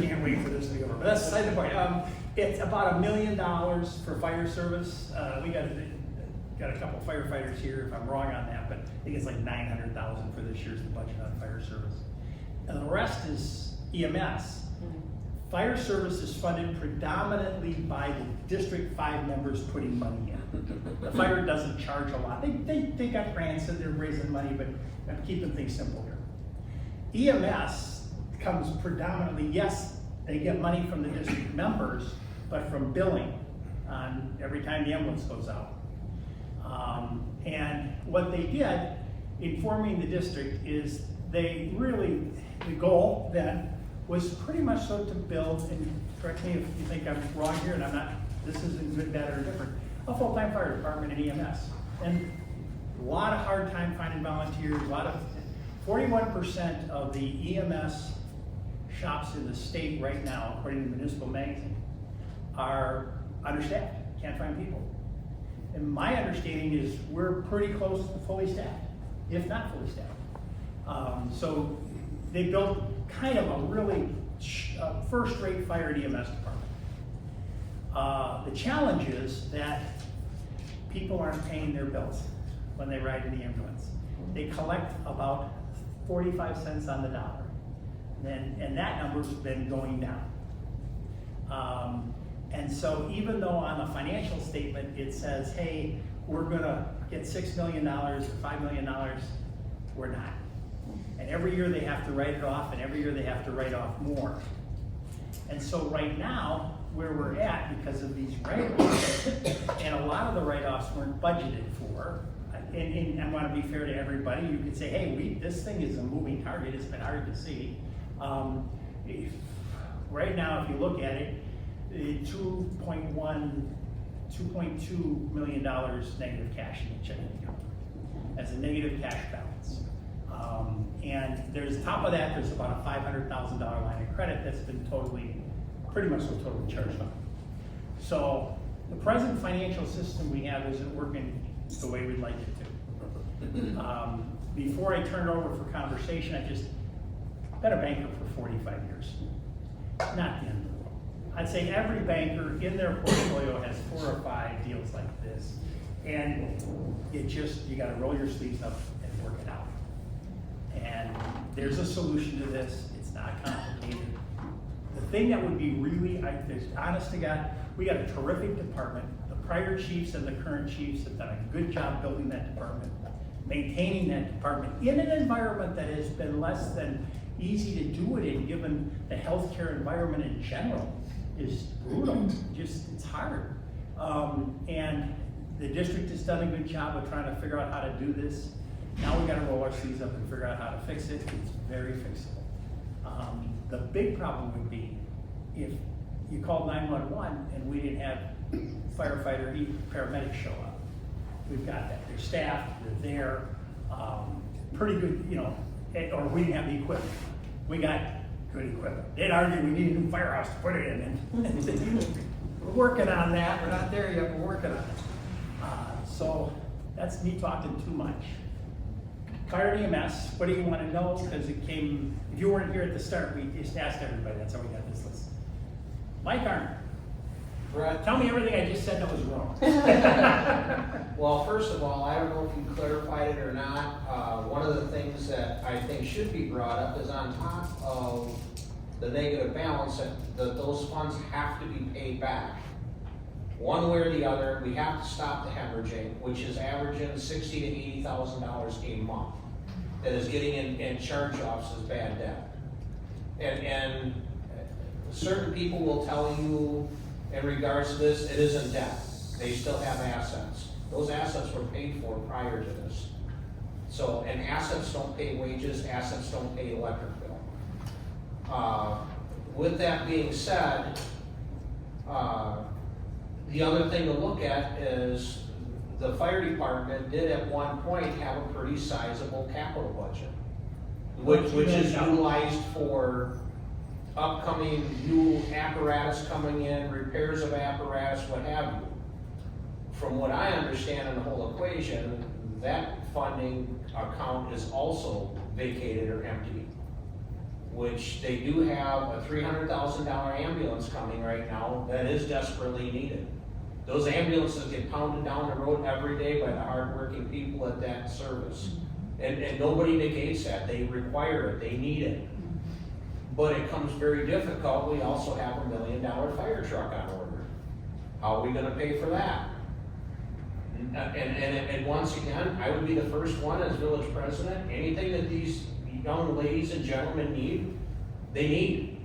Can't wait for this to be over, but that's beside the point. It's about $1 million for fire service. We got a couple firefighters here, if I'm wrong on that, but I think it's like $900,000 for this year's budget on fire service. And the rest is EMS. Fire service is funded predominantly by the District 5 members putting money in. The fire doesn't charge a lot. They got grants and they're raising money, but I'm keeping things simple here. EMS comes predominantly, yes, they get money from the district members, but from billing on every time the ambulance goes out. And what they did in forming the district is the goal then was pretty much so to build, and correct me if you think I'm wrong here, and I'm not, this isn't good, bad, or different, a full-time fire department in EMS. And a lot of hard time finding volunteers, 41% of the EMS shops in the state right now, according to Municipal Magazine, are understaffed, can't find people. And my understanding is we're pretty close to fully staffed, if not fully staffed. So they built kind of a really first-rate fire and EMS department. The challenge is that people aren't paying their bills when they ride in the ambulance. They collect about 45 cents on the dollar, and that number's been going down. And so even though on the financial statement it says, hey, we're gonna get $6 million or $5 million, we're not. And every year they have to write it off, and every year they have to write off more. And so right now, where we're at, because of these write-offs, and a lot of the write-offs weren't budgeted for, and I wanna be fair to everybody, you could say, hey, this thing is a moving target, it's been hard to see. Right now, if you look at it, $2.2 million negative cash in the checking account as a negative cash balance. And there's, top of that, there's about a $500,000 line of credit that's been pretty much totally charged off. So the present financial system we have isn't working the way we'd like it to. Before I turn it over for conversation, I just been a banker for 45 years. Not the end of the world. I'd say every banker in their portfolio has 4 or 5 deals like this. And you gotta roll your sleeves up and work it out. And there's a solution to this. It's not complicated. The thing that would be really, honest to God, we got a terrific department. The prior chiefs and the current chiefs have done a good job building that department, maintaining that department in an environment that has been less than easy to do it in, given the healthcare environment in general is brutal. It's hard. And the district has done a good job of trying to figure out how to do this. Now we gotta roll our sleeves up and figure out how to fix it. It's very fixable. The big problem would be if you called 911 and we didn't have firefighter, paramedics show up. We've got that. They're staffed, they're there, pretty good, or we didn't have the equipment. We got good equipment. They'd argue we need a new firehouse to put it in, and we're working on that. We're not there yet, we're working on it. So that's me talking too much. Fire and EMS, what do you want to know? Because it came, if you weren't here at the start, we just asked everybody, that's how we got this list. Mike Arndt, Brett, tell me everything I just said that was wrong. well, first of all, I don't know if you clarified it or not. One of the things that I think should be brought up is on top of the negative balance, that those funds have to be paid back. One way or the other, we have to stop the hemorrhaging, which is averaging $60,000 to $80,000 a month. That is getting in charge-offs as bad debt. And certain people will tell you in regards to this, it isn't debt. They still have assets. Those assets were paid for prior to this. So, and assets don't pay wages, assets don't pay electric bill. With that being said, the other thing to look at is the fire department did at one point have a pretty sizable capital budget, which is utilized for upcoming new apparatus coming in, repairs of apparatus, what have you. From what I understand in the whole equation, that funding account is also vacated or empty. Which they do have a $300,000 ambulance coming right now that is desperately needed. Those ambulances get pounded down the road every day by the hardworking people at that service. And nobody negates that, they require it, they need it. But it comes very difficult, we also have $1 million fire truck on order. How are we gonna pay for that? And once again, I would be the first one as village president, anything that these young ladies and gentlemen need, they need.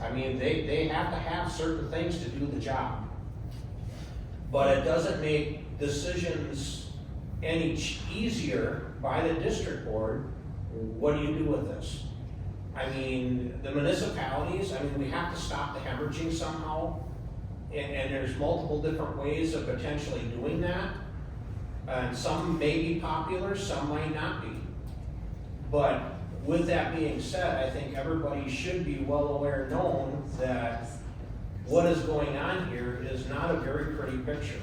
I mean, they have to have certain things to do the job. But it doesn't make decisions any easier by the district board. What do you do with this? I mean, the municipalities, I mean, we have to stop the hemorrhaging somehow. And there's multiple different ways of potentially doing that. And some may be popular, some might not be. But with that being said, I think everybody should be well aware, known that what is going on here is not a very pretty picture.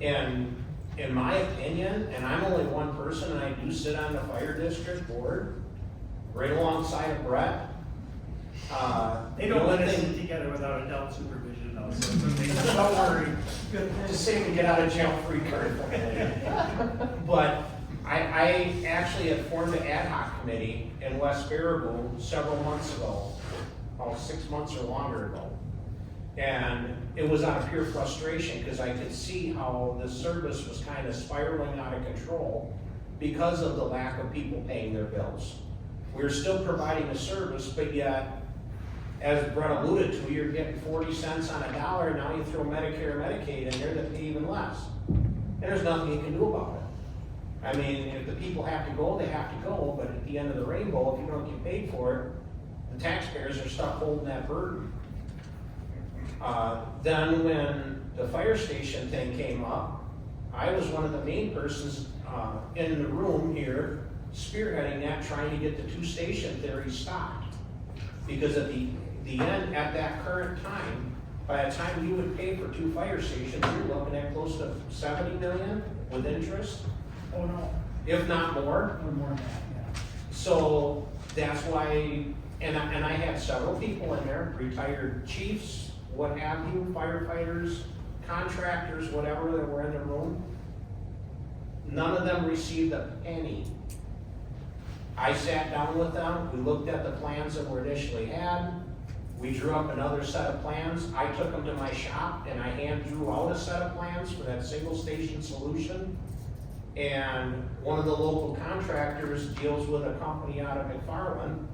And in my opinion, and I'm only one person, and I do sit on the fire district board, right alongside of Brett. They don't let us sit together without adult supervision though, so it's okay. Don't worry. Just say we get out of jail free card. But I actually had formed an ad hoc committee in West Baraboo several months ago, about 6 months or longer ago. And it was out of pure frustration because I could see how the service was kind of spiraling out of control because of the lack of people paying their bills. We're still providing a service, but yet, as Brett alluded to, you're getting 40 cents on a dollar, now you throw Medicare and Medicaid in there that pay even less. And there's nothing you can do about it. I mean, if the people have to go, they have to go, but at the end of the rainbow, if you don't get paid for it, the taxpayers are stuck holding that burden. Then when the fire station thing came up, I was one of the main persons in the room here spearheading that, trying to get the two-station theory stopped. Because at the end, at that current time, by the time you would pay for 2 fire stations, you're looking at close to 70 million with interest. Oh, no. If not more. Or more than that, yeah. So that's why, and I had several people in there, retired chiefs, what have you, firefighters, contractors, whatever that were in the room. None of them received a penny. I sat down with them, we looked at the plans that were initially had, we drew up another set of plans, I took them to my shop and I hand drew out a set of plans for that single station solution. And one of the local contractors deals with a company out of McFarland.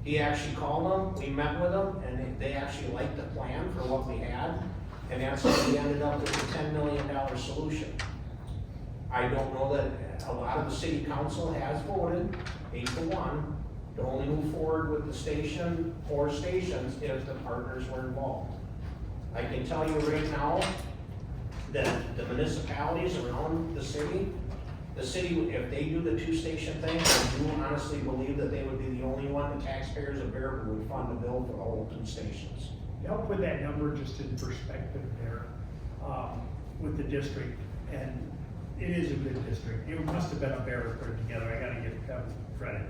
He actually called them, we met with them, and they actually liked the plan for what we had. And that's how we ended up with a $10 million solution. I don't know that a lot of the city council has voted 8-1 to only move forward with the station or stations if the partners were involved. I can tell you right now that the municipalities around the city, if they do the 2-station thing, I do honestly believe that they would be the only one the taxpayers of Baraboo would fund the bill for the whole 2 stations. To help with that number just in perspective there, with the district, and it is a good district. It must have been a bear put it together, I gotta give Kevin credit.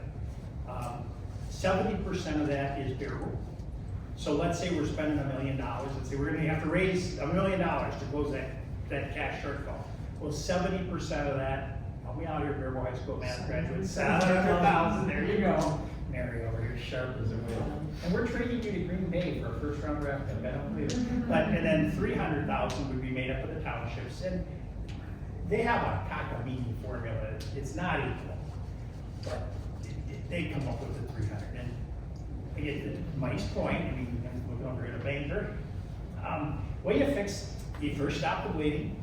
70% of that is Baraboo. So let's say we're spending $1 million, let's say we're gonna have to raise $1 million to close that cash shortfall. Well, 70% of that, help me out here, Baraboo High School math graduates, 700,000, there you go. Mary over here, sharp as a whip. And we're trading you to Green Bay for a first-round draft pick, I don't believe it. But, and then 300,000 would be made up of the townships, and they have a cockamamie formula, it's not equal. But they come up with the 300, and I get to Mike's point, I mean, we're going to a banker. Way you fix, you first stop the bleeding,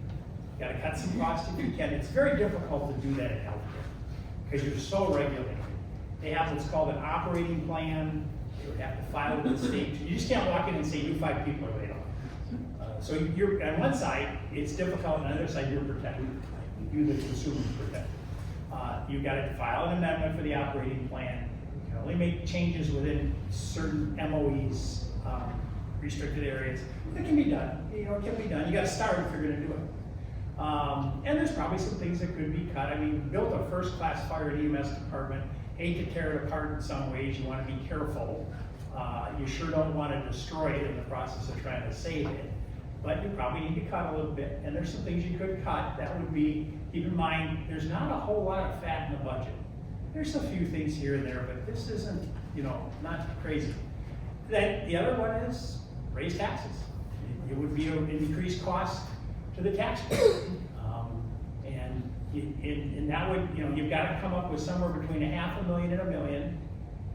you gotta cut some costs if you can. It's very difficult to do that in healthcare, because you're so regulated. They have what's called an operating plan, you would have to file with the state. You just can't walk in and say, you 5 people are laid off. So you're, on one side, it's difficult, on the other side, you're protected. You, the consumer's protected. You've got to file an amendment for the operating plan. You can only make changes within certain MOEs, restricted areas. It can be done, you know, it can be done. You gotta start if you're gonna do it. And there's probably some things that could be cut. I mean, built a first-class fire EMS department, hate to tear it apart in some ways, you wanna be careful. You sure don't wanna destroy it in the process of trying to save it. But you probably need to cut a little bit, and there's some things you could cut. That would be, keep in mind, there's not a whole lot of fat in the budget. There's a few things here and there, but this isn't, you know, not crazy. Then the other one is raise taxes. It would be an increased cost to the taxpayer. And that would, you know, you've gotta come up with somewhere between $500,000 and $1 million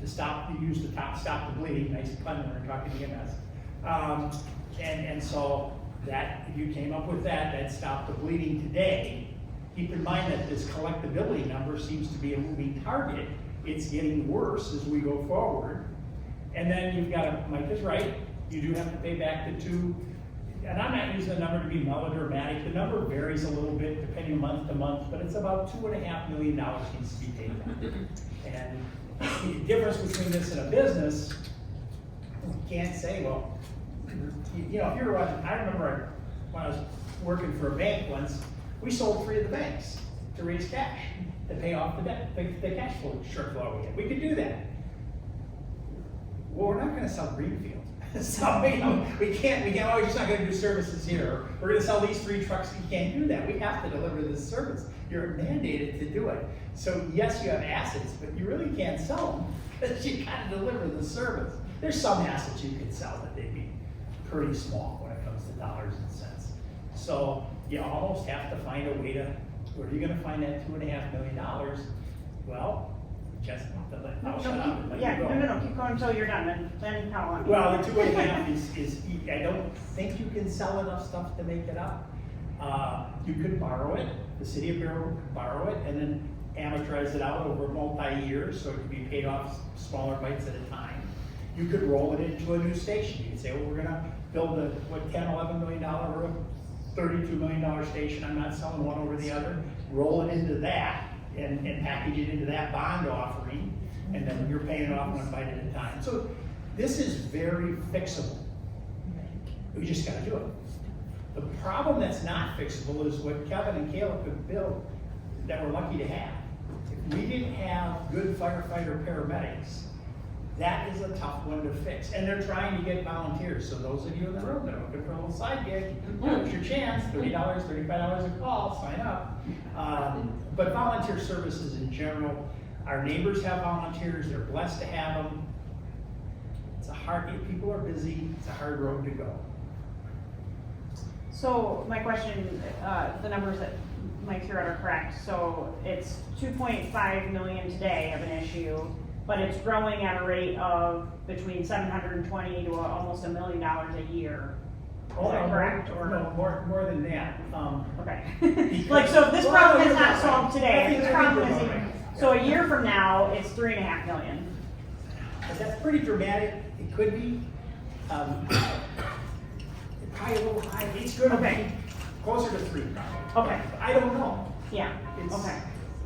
to stop the bleeding, nice pun when we're talking EMS. And so that, if you came up with that, that'd stop the bleeding today. Keep in mind that this collectability number seems to be a moving target. It's getting worse as we go forward. And then you've got, Mike is right, you do have to pay back the two, and I'm not using the number to be melodramatic, the number varies a little bit depending month to month, but it's about $2.5 million needs to be paid back. And the difference between this and a business, you can't say, well, you know, if you're I remember when I was working for a bank once, we sold 3 of the banks to raise cash, to pay off the debt, the cash flow shortfall we had. We could do that. Well, we're not gonna sell Greenfield. So, you know, we can't, oh, you're just not gonna do services here. We're gonna sell these 3 trucks. You can't do that. We have to deliver this service. You're mandated to do it. So yes, you have assets, but you really can't sell them because you gotta deliver the service. There's some assets you could sell, but they'd be pretty small when it comes to dollars and cents. So you almost have to find a way to, where are you gonna find that $2.5 million? Well, just I'll shut up and let you go. No, keep going until you're done, then how long? Well, the 2.5 is, I don't think you can sell enough stuff to make it up. You could borrow it, the city of Baraboo could borrow it, and then amortize it out over multi-years, so it could be paid off smaller bites at a time. You could roll it into a new station. You could say, well, we're gonna build a, $10, $11 million or a $32 million station. I'm not selling one over the other. Roll it into that and package it into that bond offering, and then you're paying it off one bite at a time. So this is very fixable. We just gotta do it. The problem that's not fixable is what Kevin and Caleb could build that we're lucky to have. If we didn't have good firefighter paramedics, that is a tough one to fix. And they're trying to get volunteers. So those of you in the room that are looking for a little side gig, here's your chance, $30, $35 a call, sign up. But volunteer services in general, our neighbors have volunteers, they're blessed to have them. It's a hard, people are busy, it's a hard road to go. So my question, the numbers that Mike threw out are correct. So it's 2.5 million today of an issue, but it's growing at a rate of between 720 to almost $1 million a year. Is that correct? Or no, more than that. Okay. Like, so if this problem is not solved today, if this problem is, so a year from now, it's 3.5 million. That's pretty dramatic. It could be. Probably a little high. It's gonna be closer to 3 probably. Okay. I don't know. Yeah, okay.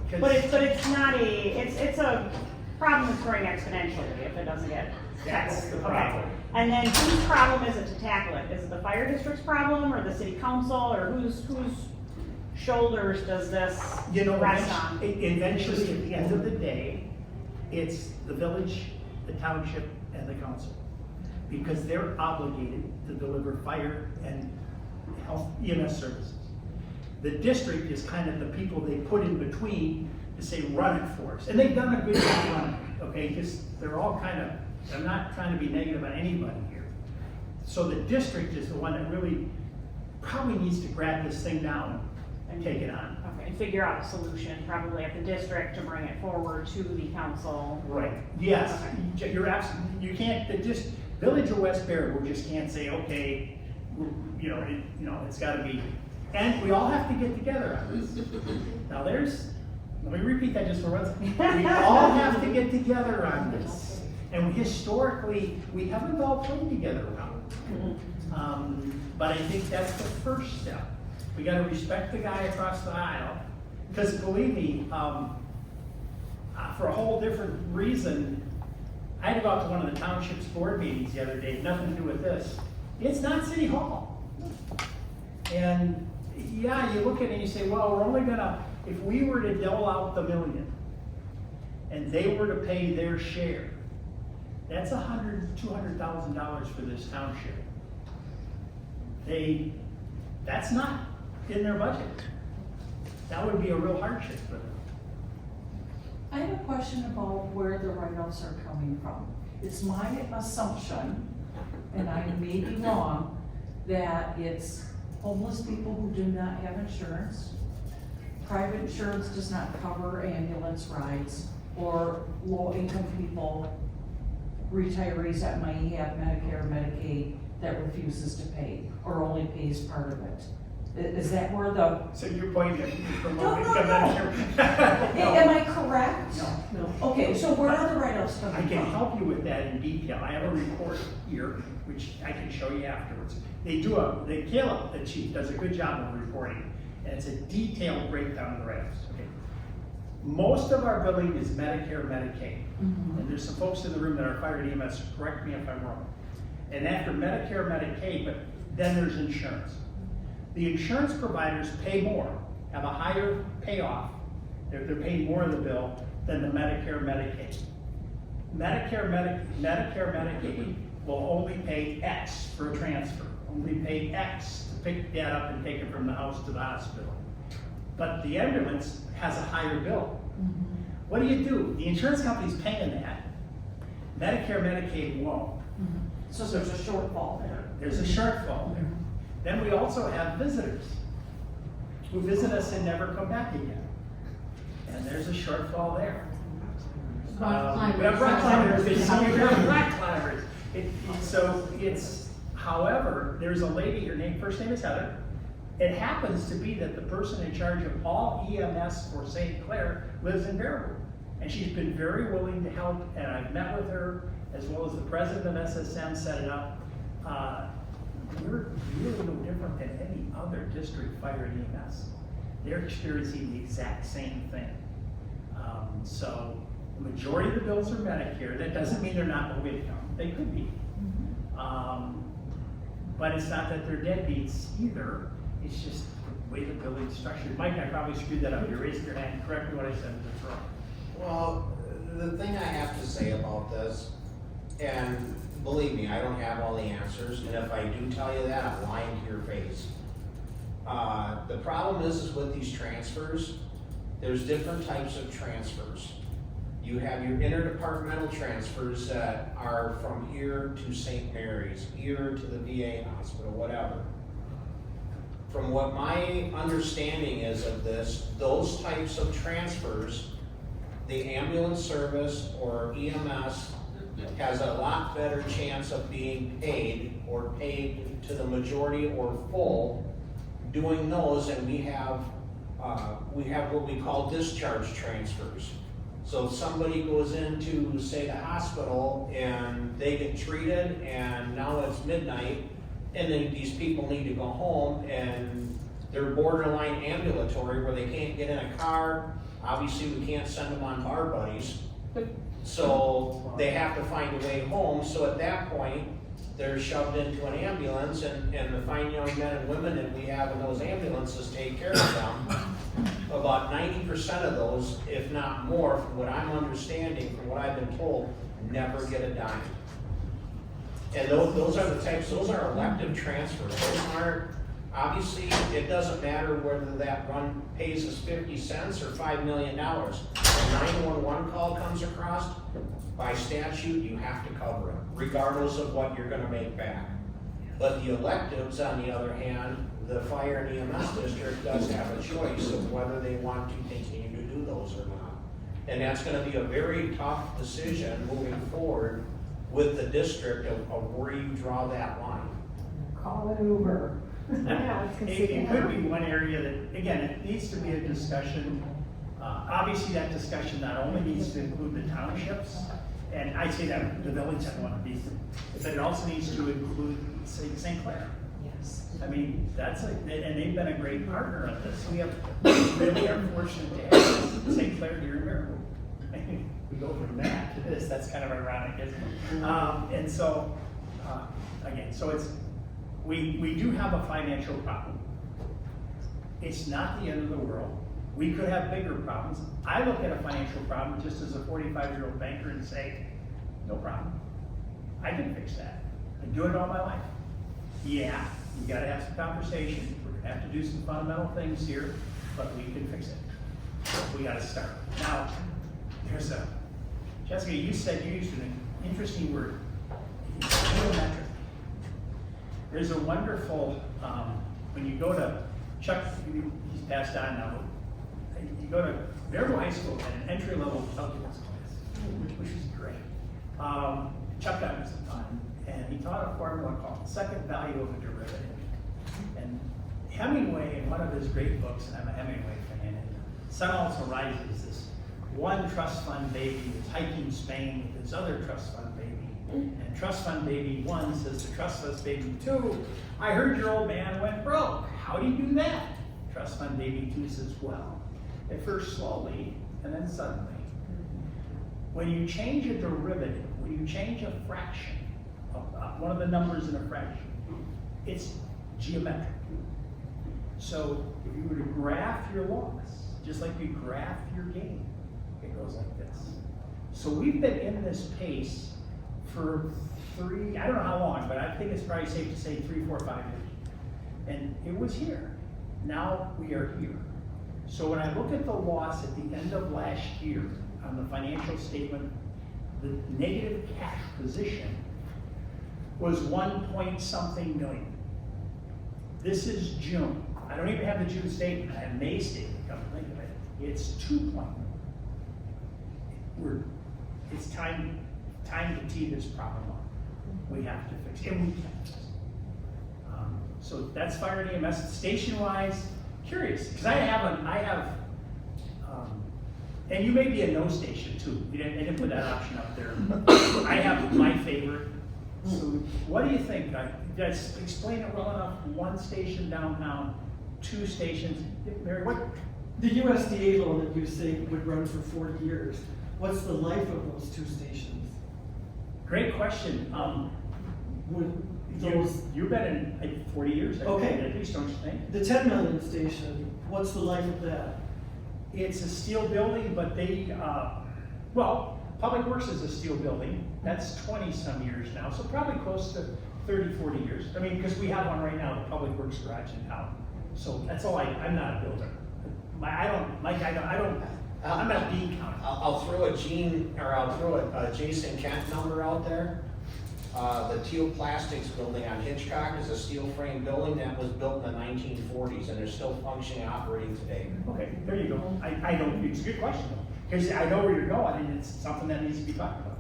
'Cause- But it's not it's a problem that's growing exponentially if it doesn't get That's tackled. the Okay. problem. And then whose problem is it to tackle it? Is it the fire district's problem or the city council, or whose shoulders does this You know, rest on? eventually, at the end of the day, it's the village, the township, and the council. Because they're obligated to deliver fire and health EMS services. The district is kind of the people they put in between to say, run it for us. And they've done a good job running it, okay? Because they're all kind of, I'm not trying to be negative on anybody here. So the district is the one that really probably needs to grab this thing down and take it on. Okay, and figure out a solution, probably at the district, to bring it forward to the council. Right, yes, you're absolutely, you can't, Village of West Baraboo just can't say, okay, it's gotta be, and we all have to get together on this. Now let me repeat that just for once. We all have to get together on this. And historically, we haven't all played together well. But I think that's the first step. We gotta respect the guy across the aisle. Because believe me, for a whole different reason, I had to go out to one of the township's board meetings the other day, nothing to do with this. It's not City Hall. And yeah, you look at it and you say, well, we're only gonna, if we were to dole out the $1 million and they were to pay their share, that's $200,000 for this township. That's not in their budget. That would be a real hardship for them. I have a question about where the write-offs are coming from. It's my assumption, and I may be wrong, that it's homeless people who do not have insurance. Private insurance does not cover ambulance rides, or low-income people, retirees that might have Medicare, Medicaid, that refuses to pay, or only pays part of it. Is that where the, So you're pointing from No, low no, income no. Medicare? am I correct? No. Okay, so where are the write-offs I coming can from? help you with that in detail. I have a report here, which I can show you afterwards. Caleb, the chief, does a good job of reporting, and it's a detailed breakdown of the write-offs. Okay. Most of our billing is Medicare, Medicaid. And there's some folks in the room that are fire EMS, correct me if I'm wrong. And after Medicare, Medicaid, but then there's insurance. The insurance providers pay more, have a higher payoff, they're paying more of the bill than the Medicare, Medicaid. Medicare, Medicaid will only pay X for a transfer, only pay X to pick that up and take it from the house to the hospital. But the ambulance has a higher bill. What do? The insurance company's paying that. Medicare, Medicaid won't. So there's a shortfall there. There's a shortfall there. Then we also have visitors who visit us and never come back again. And there's a shortfall there. Rock climbers. We have rock climbers, we have rock climbers. However, there's a lady, first name is Heather. It happens to be that the person in charge of all EMS for St. Clair lives in Baraboo. And she's been very willing to help, and I've met with her, as well as the president of SSM set it up. We're really no different than any other district fire EMS. They're experiencing the exact same thing. So the majority of the bills are Medicare. That doesn't mean they're not low income. They could be. But it's not that they're deadbeats either. It's just the way the billing's structured. Mike, I probably screwed that up. You raised your hand. Correct me what I said if it's wrong. Well, the thing I have to say about this, and believe me, I don't have all the answers, and if I do tell you that, I'm lying to your face. The problem is with these transfers, there's different types of transfers. You have your interdepartmental transfers that are from here to St. Mary's, here to the VA hospital, whatever. From what my understanding is of this, those types of transfers, the ambulance service or EMS has a lot better chance of being paid or paid to the majority or full doing those, and we have what we call discharge transfers. So if somebody goes into, say, the hospital and they get treated and now it's midnight and then these people need to go home and they're borderline ambulatory where they can't get in a car, obviously we can't send them on bar buddies. So they have to find a way home, so at that point, they're shoved into an ambulance and the fine young men and women that we have in those ambulances take care of them. About 90% of those, if not more, from what I'm understanding, from what I've been told, never get a dime. And those are the types, those are elective transfers. Those aren't, obviously, it doesn't matter whether that one pays us 50 cents or $5 million. When 911 call comes across, by statute, you have to cover it, regardless of what you're gonna make back. But the electives, on the other hand, the fire and EMS district does have a choice of whether they want to continue to do those or not. And that's gonna be a very tough decision moving forward with the district of where you draw that line. Call it Uber. It could be one area that, again, it needs to be a discussion. Obviously, that discussion not only needs to include the townships, and I say that the village has one of these, but it also needs to include, say, St. Clair. Yes. I mean, and they've been a great partner on this. We really are fortunate to have St. Clair here in Baraboo. we go from that to this, that's kind of ironic, isn't it? And so, again, so it's, we do have a financial problem. It's not the end of the world. We could have bigger problems. I look at a financial problem just as a 45-year-old banker and say, no problem. I can fix that. I do it all my life. Yeah, you gotta have some conversation. We're gonna have to do some fundamental things here, but we can fix it. We gotta start. Now, there's a, Jessica, you said you used an interesting word, geometric. There's a wonderful, when you go to Chuck, he's passed on now, you go to Baraboo High School at an entry-level calculus class, which is great. Chuck got me some time, and he taught a formula called the second value of a derivative. And Hemingway, in one of his great books, and I'm a Hemingway fan, Sun Also Rises, this one trust fund baby is hiking Spain with his other trust fund baby. And trust fund baby 1 says to trust fund baby 2, I heard your old man went broke. How do you do that? Trust fund baby 2 says, well, at first slowly, and then suddenly. When you change a derivative, when you change a fraction, one of the numbers in a fraction, it's geometric. So if you were to graph your loss, just like you graph your gain, it goes like this. So we've been in this pace for I don't know how long, but I think it's probably safe to say 3, 4, 5 years. And it was here. Now we are here. So when I look at the loss at the end of last year on the financial statement, the negative cash position was 1 point something million. This is June. I don't even have the June statement. I have May statement, come to think of it. It's 2 point. It's time to tee this problem up. We have to fix it, and we can fix it. So that's fire and EMS. Station-wise, curious, because I have, and you may be a no station too. I didn't put that option up there. I have my favorite. So what do you think? Did I explain it well enough? 1 station downtown, 2 stations. Mary, what? The USDA loan that you say would run for 40 years, what's the life of those 2 stations? Great question. You've been in like 40 years, Okay. at least, don't you think? The 10 million station, what's the life of that? It's a steel building, but they, well, Public Works is a steel building. That's 20-some years now, so probably close to 30, 40 years. I mean, because we have one right now, the Public Works garage in town. So that's all I'm not a builder. I'm not bean counter. I'll throw a Jason Kent number out there. The Teal Plastics building on Hitchcock is a steel frame building that was built in the 1940s and is still functioning and operating today. Okay, there you go. I don't, it's a good question though, because I know where you're going and it's something that needs to be talked about.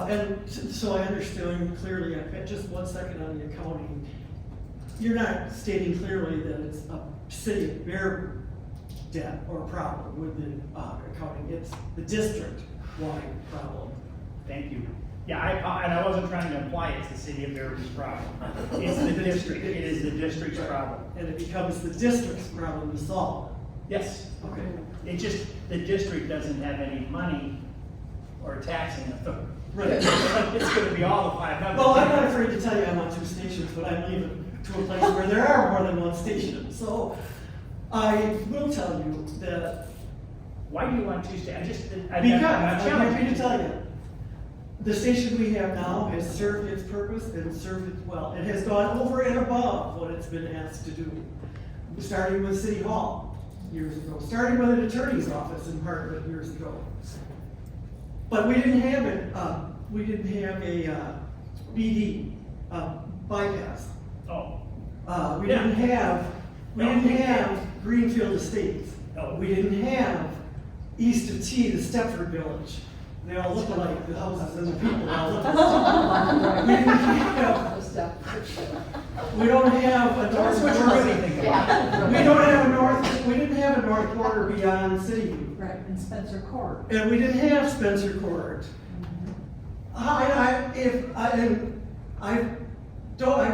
And so I understand clearly, just 1 second on the accounting. You're not stating clearly that it's a City of Baraboo debt or problem with the accounting. It's the district-wide problem. Thank you. Yeah, and I wasn't trying to imply it's the City of Baraboo's problem. It's the district. It is the district's problem. And it becomes the district's problem to solve. Yes. Okay. It just, the district doesn't have any money or taxing authority. Right. It's gonna be all the 5 numbers. Well, I'm not afraid to tell you I'm on 2 stations, but I'm leaving to a place where there are more than 1 station. So I will tell you that. Why do you want 2 stations? Because I'm happy to tell you. The station we have now has served its purpose and served it well. It has gone over and above what it's been asked to do. Starting with City Hall years ago, starting with an attorney's office in part of it years ago. But we didn't have it. We didn't have a BD bypass. Oh. We didn't have Greenfield Estates. No. We didn't have east of T, the Stepford Village. They all look alike, the houses and the people all look alike. We don't have a north border. We didn't have a north border beyond City View. Right, and Spencer Court. And we didn't have Spencer Court. I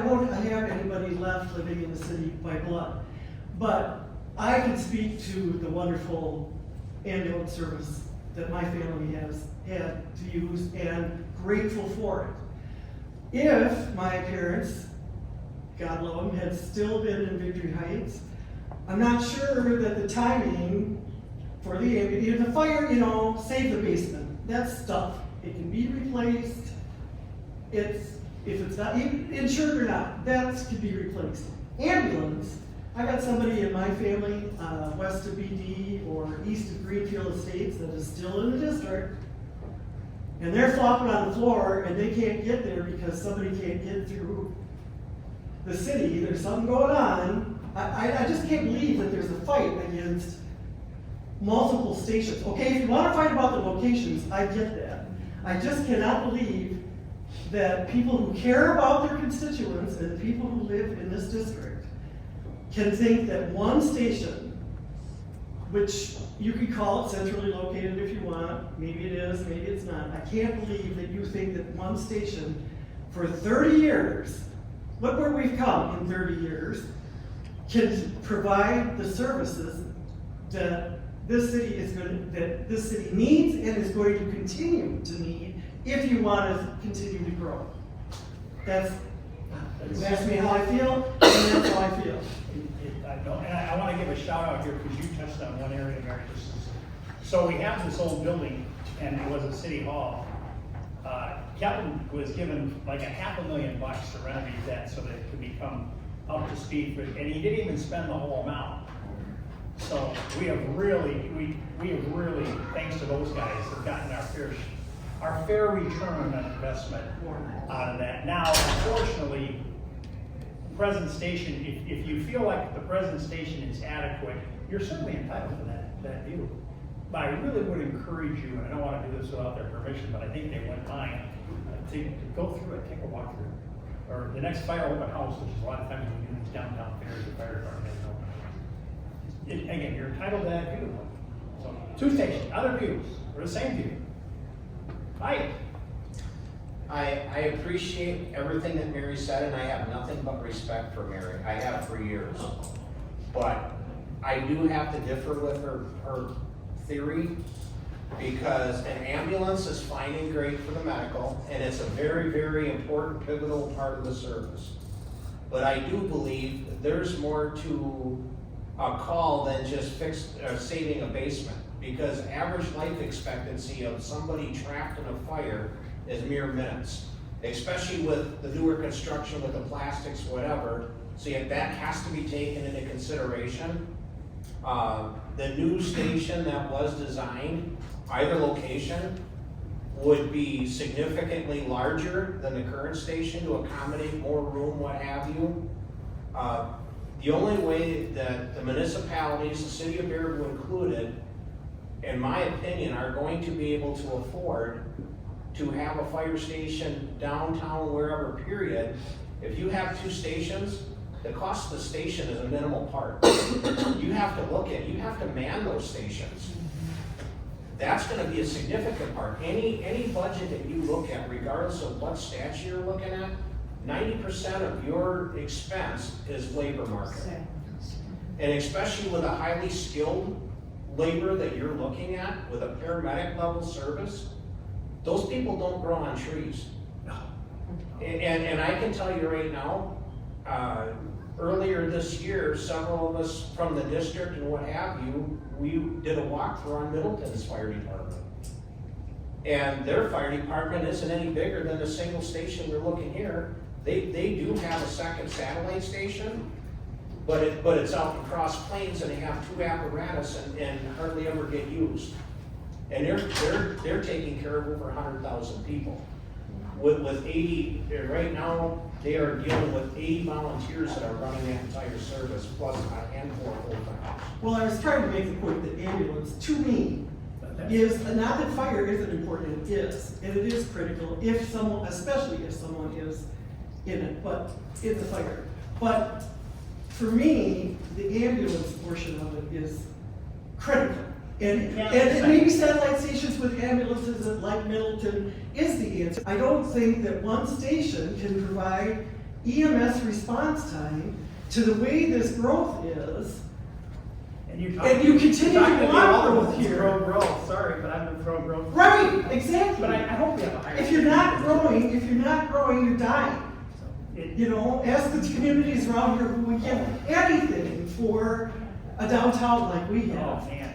won't have anybody left living in the city by blood, but I can speak to the wonderful ambulance service that my family has had to use, and grateful for it. If my parents, God love them, had still been in Victory Heights, I'm not sure that the timing for the fire, save the basement. That's stuff. It can be replaced. If it's not even insured or not, that could be replaced. Ambulance, I got somebody in my family, west of BD or east of Greenfield Estates that is still in the district, and they're flopping on the floor and they can't get there because somebody can't get through the city. There's something going on. I just can't believe that there's a fight against multiple stations. Okay, if you want to fight about the locations, I get that. I just cannot believe that people who care about their constituents and the people who live in this district can think that one station, which you could call it centrally located if you want, maybe it is, maybe it's not. I can't believe that you think that one station for 30 years, look where we've come in 30 years, can provide the services that this city needs and is going to continue to need if you want to continue to grow. You asked me how I feel, and that's how I feel. I want to give a shout out here because you touched on one area, Mary. So we have this old building, and it was a city hall. Kevin was given like $500,000 to renovate that so that it could become up to speed, and he didn't even spend the whole amount. So we have really, thanks to those guys, have gotten our fair return on investment out of that. Now, unfortunately, present station, if you feel like the present station is adequate, you're certainly entitled to that view. But I really would encourage you, and I don't want to do this without their permission, but I think they wouldn't mind, to go through it, take a walk through it. Or the next fire open house, which is a lot of times we do these downtown fairs, the fire department has open house. Again, you're entitled to that view. So, 2 stations, other views, or the same view. Right. I appreciate everything that Mary said, and I have nothing but respect for Mary. I have for years. But I do have to differ with her theory, because an ambulance is fine and great for the medical, and it's a very, very important, pivotal part of the service. But I do believe there's more to a call than just saving a basement, because average life expectancy of somebody trapped in a fire is mere minutes, especially with the newer construction with the plastics, whatever. So that has to be taken into consideration. The new station that was designed, either location, would be significantly larger than the current station to accommodate more room, what have you. The only way that the municipalities, the City of Baraboo included, in my opinion, are going to be able to afford to have a fire station downtown, wherever, period. If you have 2 stations, the cost of the station is a minimal part. You have to man those stations. That's gonna be a significant part. Any budget that you look at, regardless of what statute you're looking at, 90% of your expense is labor market. And especially with a highly skilled labor that you're looking at, with a paramedic level service, those people don't grow on trees. And I can tell you right now, earlier this year, several of us from the district and what have you, we did a walkthrough on Middleton's fire department. And their fire department isn't any bigger than the single station we're looking here. They do have a second satellite station, but it's out in Cross Plains, and they have 2 apparatus and hardly ever get used. And they're taking care of over 100,000 people. With 80, right now, they are dealing with 80 volunteers that are running that entire service, plus a handful of full-timers. Well, I was trying to make the point that ambulance, to me, is, not that fire isn't important, it is, and it is critical if someone, especially if someone is in it, but it's a fire. But for me, the ambulance portion of it is critical. And maybe satellite stations with ambulances like Middleton is the answer. I don't think that one station can provide EMS response time to the way this growth is And you continue to want growth here. Grow growth, sorry, but I've been throwing growth. Right, exactly. But I hope we have a higher. If you're not growing, you're dying. You know, ask the communities around here who we get anything for a downtown like we Oh, have. man,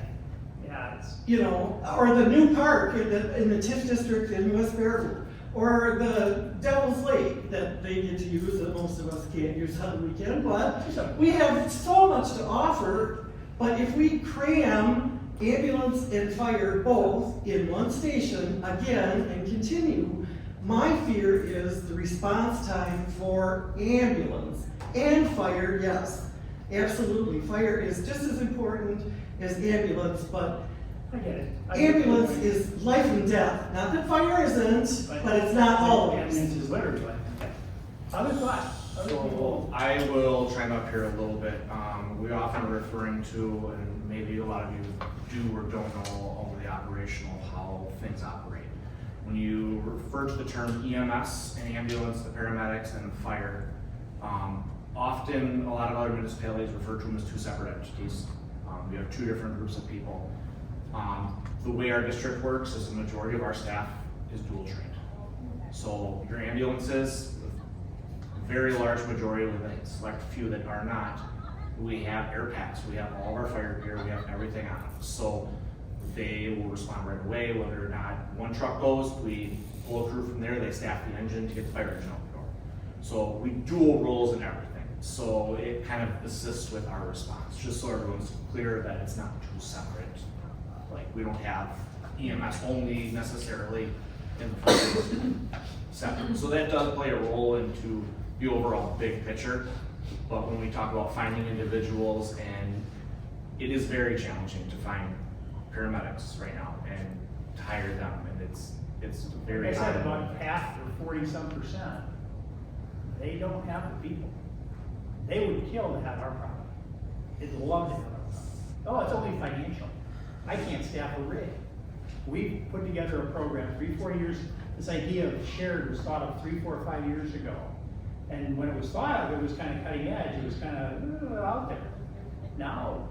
yeah, it's. You know, or the new park in the TIF district in West Baraboo, or the Devil's Lake that they get to use that most of us can't use on the weekend, but we have so much to offer. But if we cram ambulance and fire both in one station again and continue, my fear is the response time for ambulance and fire, yes, absolutely. Fire is just as important as ambulance, but I get it. ambulance is life and death. Not that fire isn't, but it's not always. Ambulance is literally life and death. Other thoughts, other people. So I will chime up here a little bit. We often are referring to, and maybe a lot of you do or don't know all the operational, how things operate. When you refer to the term EMS and ambulance, the paramedics and fire, often a lot of other municipalities refer to them as two separate entities. We have two different groups of people. The way our district works is the majority of our staff is dual trained. So your ambulances, a very large majority of the select few that are not, we have air packs, we have all of our fire gear, we have everything on them. So they will respond right away, whether or not one truck goes, we pull a crew from there, they staff the engine to get the fire engine out the door. So we dual roles in everything. So it kind of assists with our response, just so everyone's clear that it's not two separate. Like we don't have EMS only necessarily in the fire separate. So that does play a role into the overall big picture. But when we talk about finding individuals, and it is very challenging to find paramedics right now and to hire them, and it's very I said hard. about half or 40-some%, they don't have the people. They would kill to have our problem. They'd love to have our problem. Oh, it's only financial. I can't staff a rig. We put together a program 3-4 years. This idea of shared was thought of 3, 4, 5 years ago. And when it was thought of, it was kind of cutting edge. It was kind of out there. Now,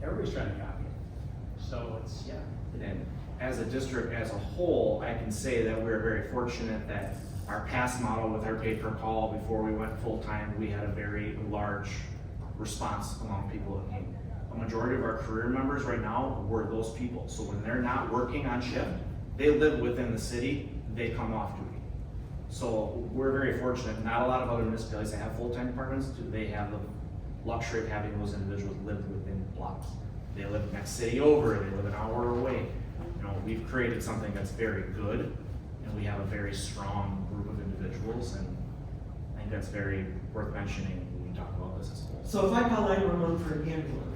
everybody's trying to copy it. So it's, yeah. And as a district as a whole, I can say that we're very fortunate that our past model with our pay per call, before we went full-time, we had a very large response among people that came. A majority of our career members right now were those people. So when they're not working on shift, they live within the city, they come off duty. So we're very fortunate. Not a lot of other municipalities that have full-time departments, they have the luxury of having those individuals live within blocks. They live next city over, they live an hour away. You know, we've created something that's very good, and we have a very strong group of individuals, and I think that's very worth mentioning when we talk about this as a whole. So if I call 911 for an ambulance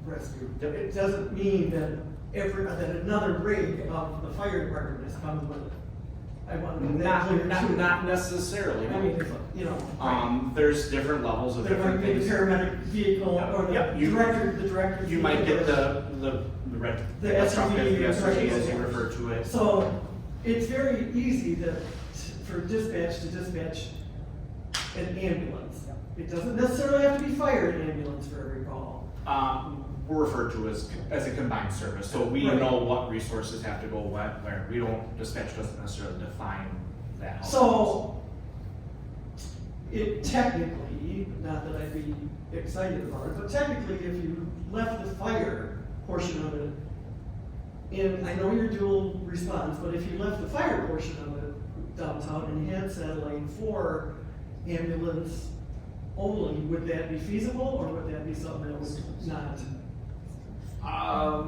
rescue, it doesn't mean that that another rig of the fire department is coming with it. I want to make that clear too. Not necessarily. I mean, you know. There's different levels of There might different be the things. paramedic vehicle or the director. You might get the red The truck, SUV, the SUV as you right. refer to it. So it's very easy for dispatch to dispatch an ambulance. It doesn't necessarily have to be fire and ambulance for every call. We're referred to as a combined service, so we Right. know what resources have to go where. We don't, dispatch doesn't necessarily define that. So it technically, not that I'd be excited about it, but technically if you left the fire portion of it in, I know you're dual response, but if you left the fire portion of it downtown and had satellite for ambulance only, would that be feasible, or would that be something that was not? I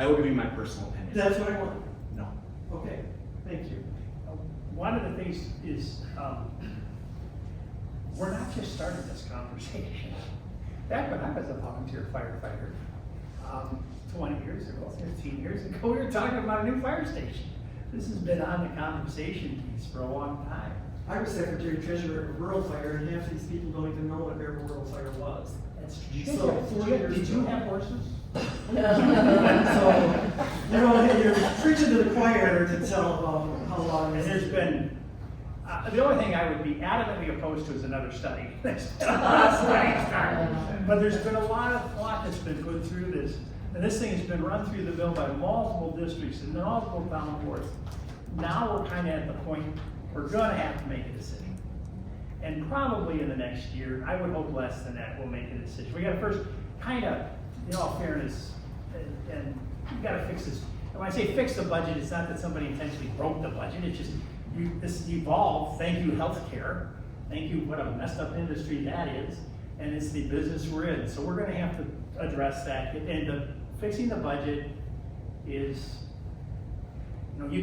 will give you my personal opinion. That's what I want. No. Okay, thank you. One of the things is, we're not just starting this conversation. Back when I was a volunteer firefighter, 20 years ago, 15 years ago, we were talking about a new fire station. This has been on the conversation piece for a long time. I was secretary treasurer of rural fire, and half these people don't even know what Baraboo rural fire was. That's So, 4 years Did you ago. have horses? So, you know, you're preaching to the choir to tell about how long. And there's been The only thing I would be adamantly opposed to is another study. There's been a lot of studies done, but there's been a lot that's been put through this. And this thing has been run through the mill by multiple districts and multiple town boards. Now we're kind of at the point, we're gonna have to make a decision. And probably in the next year, I would hope less than that, we'll make a decision. We gotta first kind of, in all fairness, and we gotta fix this. And when I say fix the budget, it's not that somebody intentionally broke the budget, it's just, this evolved, thank you healthcare, thank you what a messed up industry that is, and it's the business we're in. So we're gonna have to address that. And fixing the budget is, you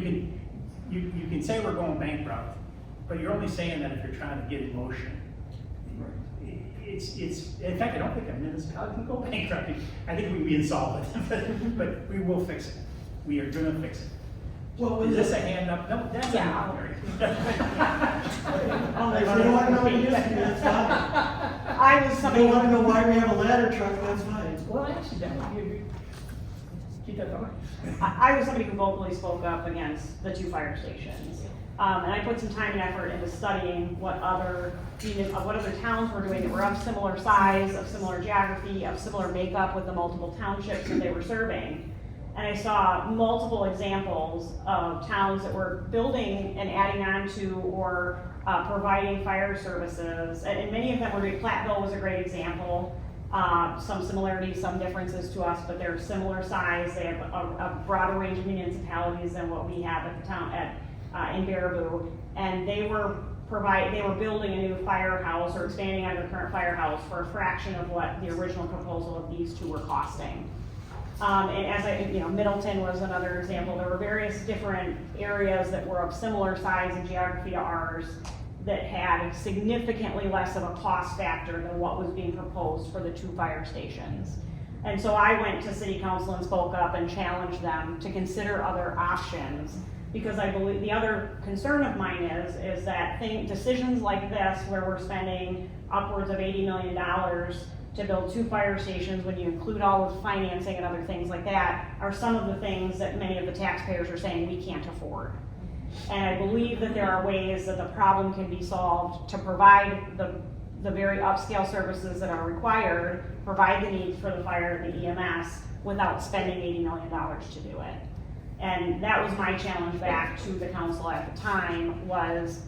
can say we're going bankrupt, but you're only saying that if you're trying to get emotion. It's, in fact, I don't think a municipality can go bankrupt. I think we can be insolvent, but we will fix it. We are gonna fix it. Well, Is this a hand up? No, that's a honorary. If you don't want to know what it is, that's fine. I was If you somebody. don't want to know why we have a ladder truck, that's fine. Well, actually, that would be, keep that going. I was somebody who vocally spoke up against the 2 fire stations. And I put some time and effort into studying what other towns were doing that were of similar size, of similar geography, of similar makeup with the multiple townships that they were serving. And I saw multiple examples of towns that were building and adding on to or providing fire services. And many of them were doing, Platteville was a great example. Some similarities, some differences to us, but they're similar size. They have a broader range of municipalities than what we have at the town in Baraboo. And they were building a new firehouse or expanding on their current firehouse for a fraction of what the original proposal of these 2 were costing. And as Middleton was another example. There were various different areas that were of similar size and geography to ours that had significantly less of a cost factor than what was being proposed for the 2 fire stations. And so I went to city council and spoke up and challenged them to consider other options, because I believe the other concern of mine is that decisions like this, where we're spending upwards of $80 million to build 2 fire stations, when you include all of the financing and other things like that, are some of the things that many of the taxpayers are saying we can't afford. And I believe that there are ways that the problem can be solved to provide the very upscale services that are required, provide the needs for the fire and the EMS without spending $80 million to do it. And that was my challenge back to the council at the time was,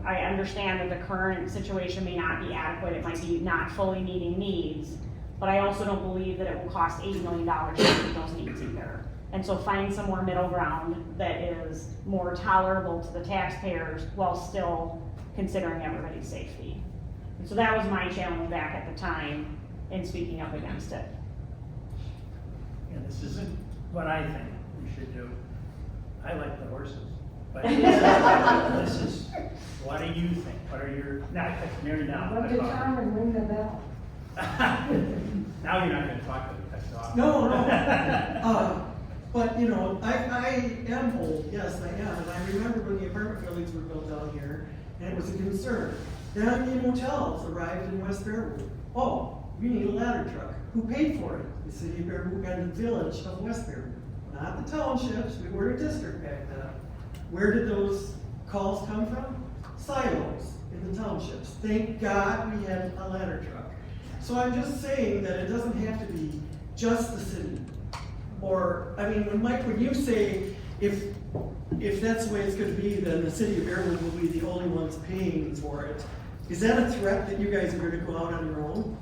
I understand that the current situation may not be adequate, it might be not fully meeting needs, but I also don't believe that it will cost $80 million to meet those needs either. And so finding some more middle ground that is more tolerable to the taxpayers while still considering everybody's safety. And so that was my challenge back at the time in speaking up against it. Yeah, this isn't what I think we should do. I like the horses, but this is, what do you think? What are your, not Mary now. What did Carmen ring the bell? Now you're not gonna talk to me, that's off. No. But, I am old, yes, I am, and I remember when the apartment buildings were built down here, and it was a concern. Then the motels arrived in West Baraboo. Oh, we need a ladder truck. Who paid for it? The City of Baraboo and the village of West Baraboo. Not the townships, we were a district back then. Where did those calls come from? Silos in the townships. Thank God we had a ladder truck. So I'm just saying that it doesn't have to be just the city. Or, Mike, when you say if that's the way it's gonna be, then the City of Baraboo will be the only ones paying for it, is that a threat that you guys are gonna go out on your own?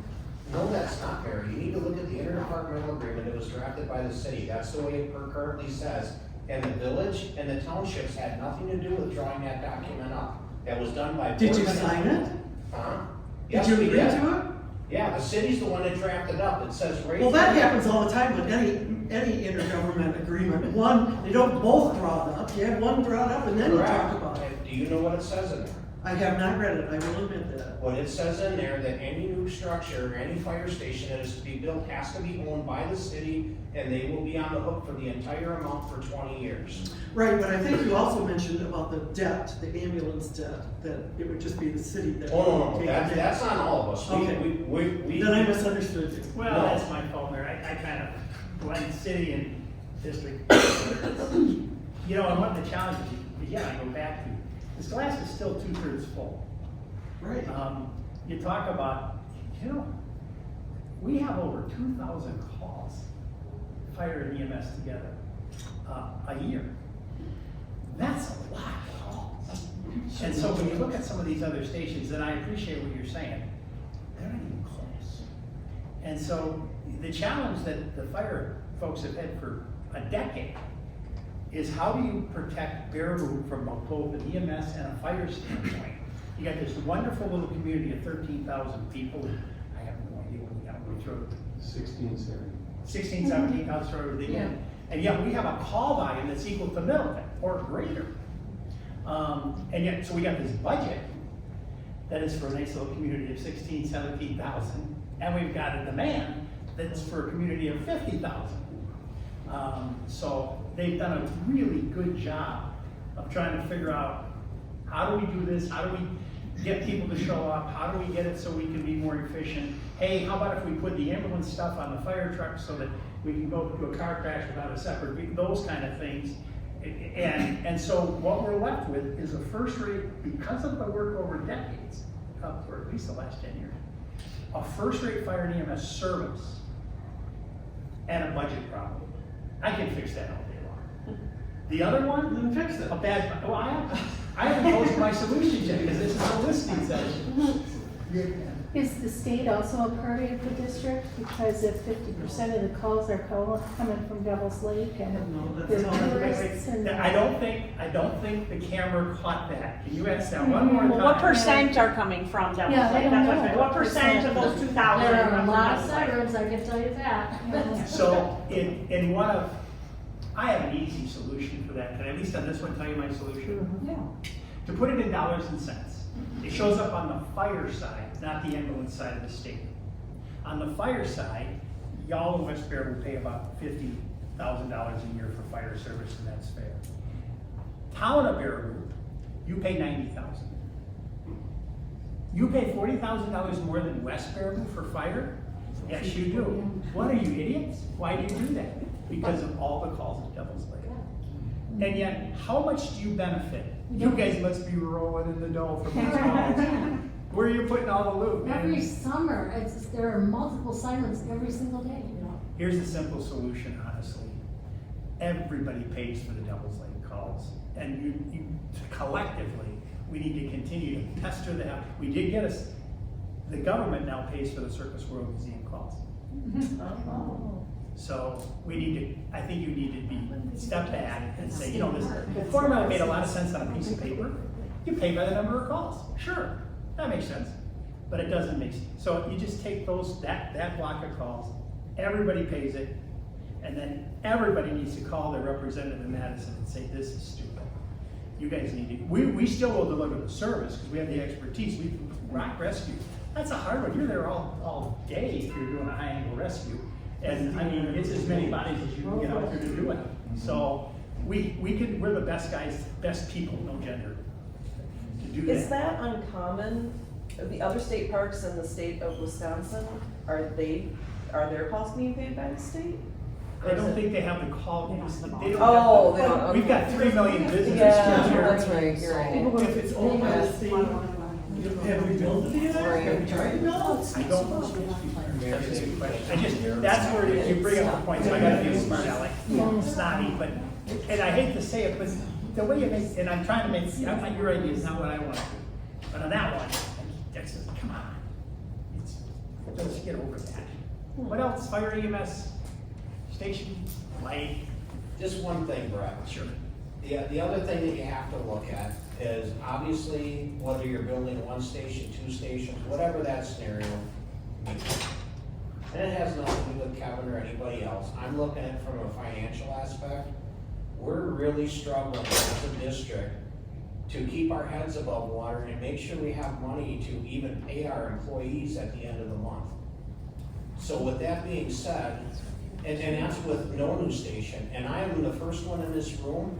No, that's not fair. You need to look at the interdepartmental agreement that was drafted by the city. That's the way it currently says. And the village and the townships had nothing to do with drawing that document up. That was done by. Did you sign it? Huh? Did Yes, you we agree did. to it? Yeah, the city's the one that drafted up. It says right. Well, that happens all the time with any intergovernment agreement. One, they don't both draw it up. You have one drawn up and then you talk about it. Do you know what it says in there? I have not read it, I will admit that. What it says in there, that any new structure, any fire station that is to be built has to be owned by the city, and they will be on the hook for the entire amount for 20 years. Right, but I think you also mentioned about the debt, the ambulance debt, that it would just be the city that. Oh, no, would take it. that's on all of us. Okay. We Then I misunderstood you. Well, No. that's my fault there. I kind of blend city and district. And one of the challenges, again, I go back to, this glass is still 2/3 full. Right. You talk about, you know, we have over 2,000 calls, fire and EMS together, a year. That's a lot of calls. And so when you look at some of these other stations, and I appreciate what you're saying, they're not even close. And so the challenge that the fire folks have had for a decade is how do you protect Baraboo from both an EMS and a fire standpoint? You got this wonderful little community of 13,000 people. I have no idea what we got. We throw 16, 17,000 for everything. Yeah. And yet we have a call volume that's equal to Middleton or greater. And yet, so we got this budget that is for a nice little community of 16, 17,000. And we've got a demand that's for a community of 50,000. So they've done a really good job of trying to figure out how do we do this? How do we get people to show up? How do we get it so we can be more efficient? Hey, how about if we put the ambulance stuff on the fire truck so that we can go to a car crash without a separate, those kind of things. And so what we're left with is a first rate, because of the work over decades, or at least the last 10 years, a first rate fire and EMS service and a budget problem. I can fix that all day long. The other one, Then fix it. a bad, well, I haven't posted my solutions yet because this is a listening session. Is the state also a part of the district? Because if 50% of the calls are coming from Devil's Lake and No, the that's not. tourists and. I don't think the camera caught that. Can you ask that one more time? Well, what percent are coming from Devil's Yeah, I Lake? don't That's know. what, what percent of those 2,000 There come are a from lot of Devil's Lake? sirens, I can tell you that. So in one of, I have an easy solution for that. Can I at least on this one tell you my solution? Yeah. To put it in dollars and cents, it shows up on the fire side, not the ambulance side of the state. On the fire side, y'all in West Baraboo pay about $50,000 a year for fire service, and that's fair. Town of Baraboo, you pay $90,000. You pay $40,000 more than West Baraboo for fire? Yes, you do. What are you, idiots? Why do you do that? Because of all the calls at Devil's Lake. And yet, how much do you benefit? You guys must be rolling in the dough from these calls. Where are you putting all the loot, man? Every summer, there are multiple sirens every single day, you know. Here's the simple solution, honestly. Everybody pays for the Devil's Lake calls. And you collectively, we need to continue to pester that. We did get the government now pays for the Circus World Museum calls. So we need to, I think you need to step back and say, you know, the formula made a lot of sense on a piece of paper. You pay by the number of calls. Sure, that makes sense. But it doesn't make sense. So you just take that block of calls, everybody pays it, and then everybody needs to call their representative in Madison and say, this is stupid. You guys need to, we still will deliver the service because we have the expertise. We rock rescue. That's a hard one. You're there all day if you're doing a high angle rescue. And I mean, it's as many bodies as you can get out there to do it. So we're the best guys, best people, no gender, to do that. Is that uncommon? The other state parks in the state of Wisconsin, are their costs being paid by the state? I don't think they have the call. They don't Oh, have, they don't, okay. We've got 3 million visitors Yeah, here. that's right, you're right. If it's owned by the state, have we built it yet? Have we tried to build it? I don't know. That's a good question. That's where you bring up the point, so I gotta be a smart aleck, snotty, but, and I hate to say it, but the way you make, and I'm trying to make, your idea is not what I want to do. But on that one, that's just, come on. Let's get over that. What else? Fire EMS, station, light? Just one thing, Brett. Sure. The other thing that you have to look at is obviously whether you're building 1 station, 2 stations, whatever that scenario means. And it has nothing to do with Kevin or anybody else. I'm looking at it from a financial aspect. We're really struggling as a district to keep our heads above water and make sure we have money to even pay our employees at the end of the month. So with that being said, and that's with no new station, and I am the first one in this room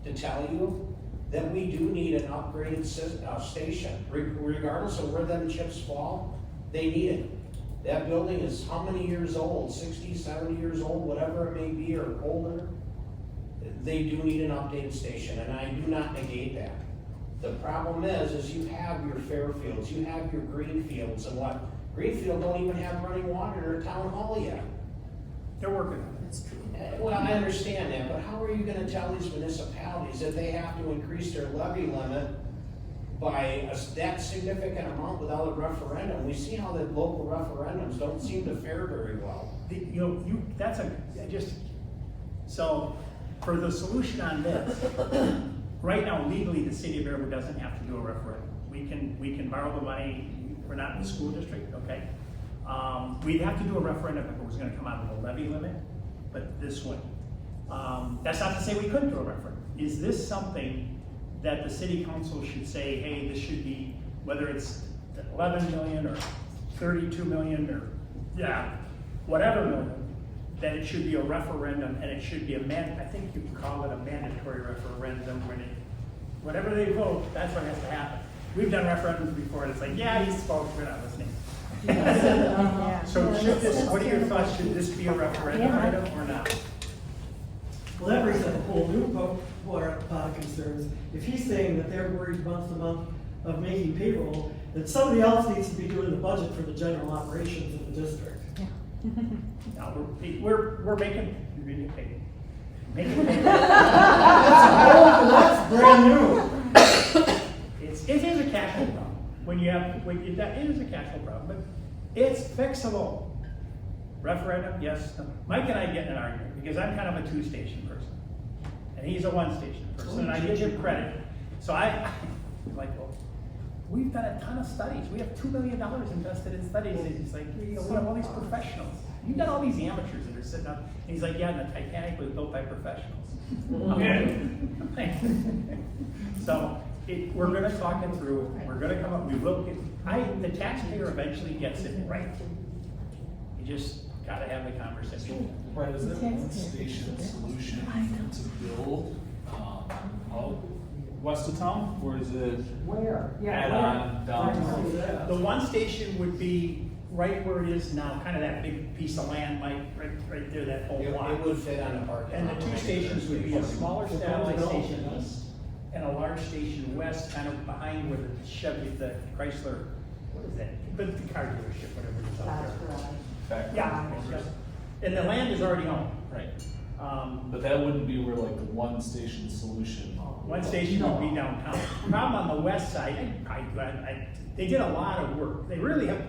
to tell you that we do need an upgraded station. Regardless of where them chips fall, they need it. That building is how many years old? 60, 70 years old, whatever it may be, or older. They do need an updated station, and I do not negate that. The problem is you have your Fairfields, you have your Greenfields, and what? Greenfield don't even have running water in their town hall yet. They're working on it. That's true. Well, I understand that, but how are you gonna tell these municipalities that they have to increase their levy limit by that significant amount without a referendum? We see how the local referendums don't seem to fare very well. So, for the solution on this, right now legally, the city of Baraboo doesn't have to do a referendum. We can borrow the money, we're not in the school district, okay? We'd have to do a referendum if it was gonna come out of the levy limit, but this wouldn't. That's not to say we couldn't do a referendum. Is this something that the city council should say, hey, this should be, whether it's 11 million or 32 million or, whatever million, that it should be a referendum and it should be I think you call it a mandatory referendum when whatever they vote, that's what has to happen. We've done referendums before and it's like, yeah, you spoke, we're not listening. So what are your thoughts? Should this be a referendum item or not? Well, that brings up a whole new pot of concerns. If he's saying that they're worried month to month of making payroll, then somebody else needs to be doing the budget for the general operations of the district. Now, we're making, you're getting paid. Making payroll. That's brand new. It is a cash flow problem. It is a cash flow problem, but it's fixable. Referendum, yes. No. Mike and I get in an argument because I'm kind of a two-station person, and he's a one-station person, and I give him credit. So I'm like, well, we've done a ton of studies. We have $2 million invested in studies. And he's like, we have all these professionals. You've got all these amateurs that are sitting up. And he's like, yeah, and the Titanic was built by professionals. So we're going to talk it through. We're going to come up. We will get. The taxpayer eventually gets it right. You just got to have the conversation. Right, is that one station solution to build out west of town, or is it Where? add on downtown? The one station would be right where it is now, kind of that big piece of land, Mike, right there, that whole block. It would fit on the parking And lot. the two stations would be a smaller satellite station east and a large station west, kind of behind where the Chevy, the Chrysler, what is that? But the car dealership, whatever it is out there. Yeah. And the land is already owned. Right. But that wouldn't be where like the one station solution. One station would be downtown. Problem on the west side, they did a lot of work. They really have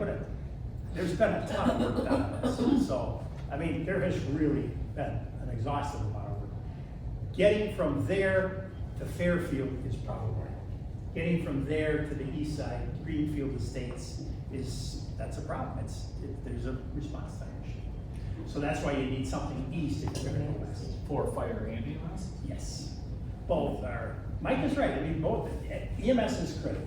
there's been a ton of work done on this. So, I mean, there has really been an exhaustive amount of work. Getting from there to Fairfield is problematic. Getting from there to the east side, Greenfield Estates, that's a problem. There's a response time issue. So that's why you need something east if you're going to go west. For fire and EMS? Yes. Both are. Mike is right. I mean, both. EMS is critical.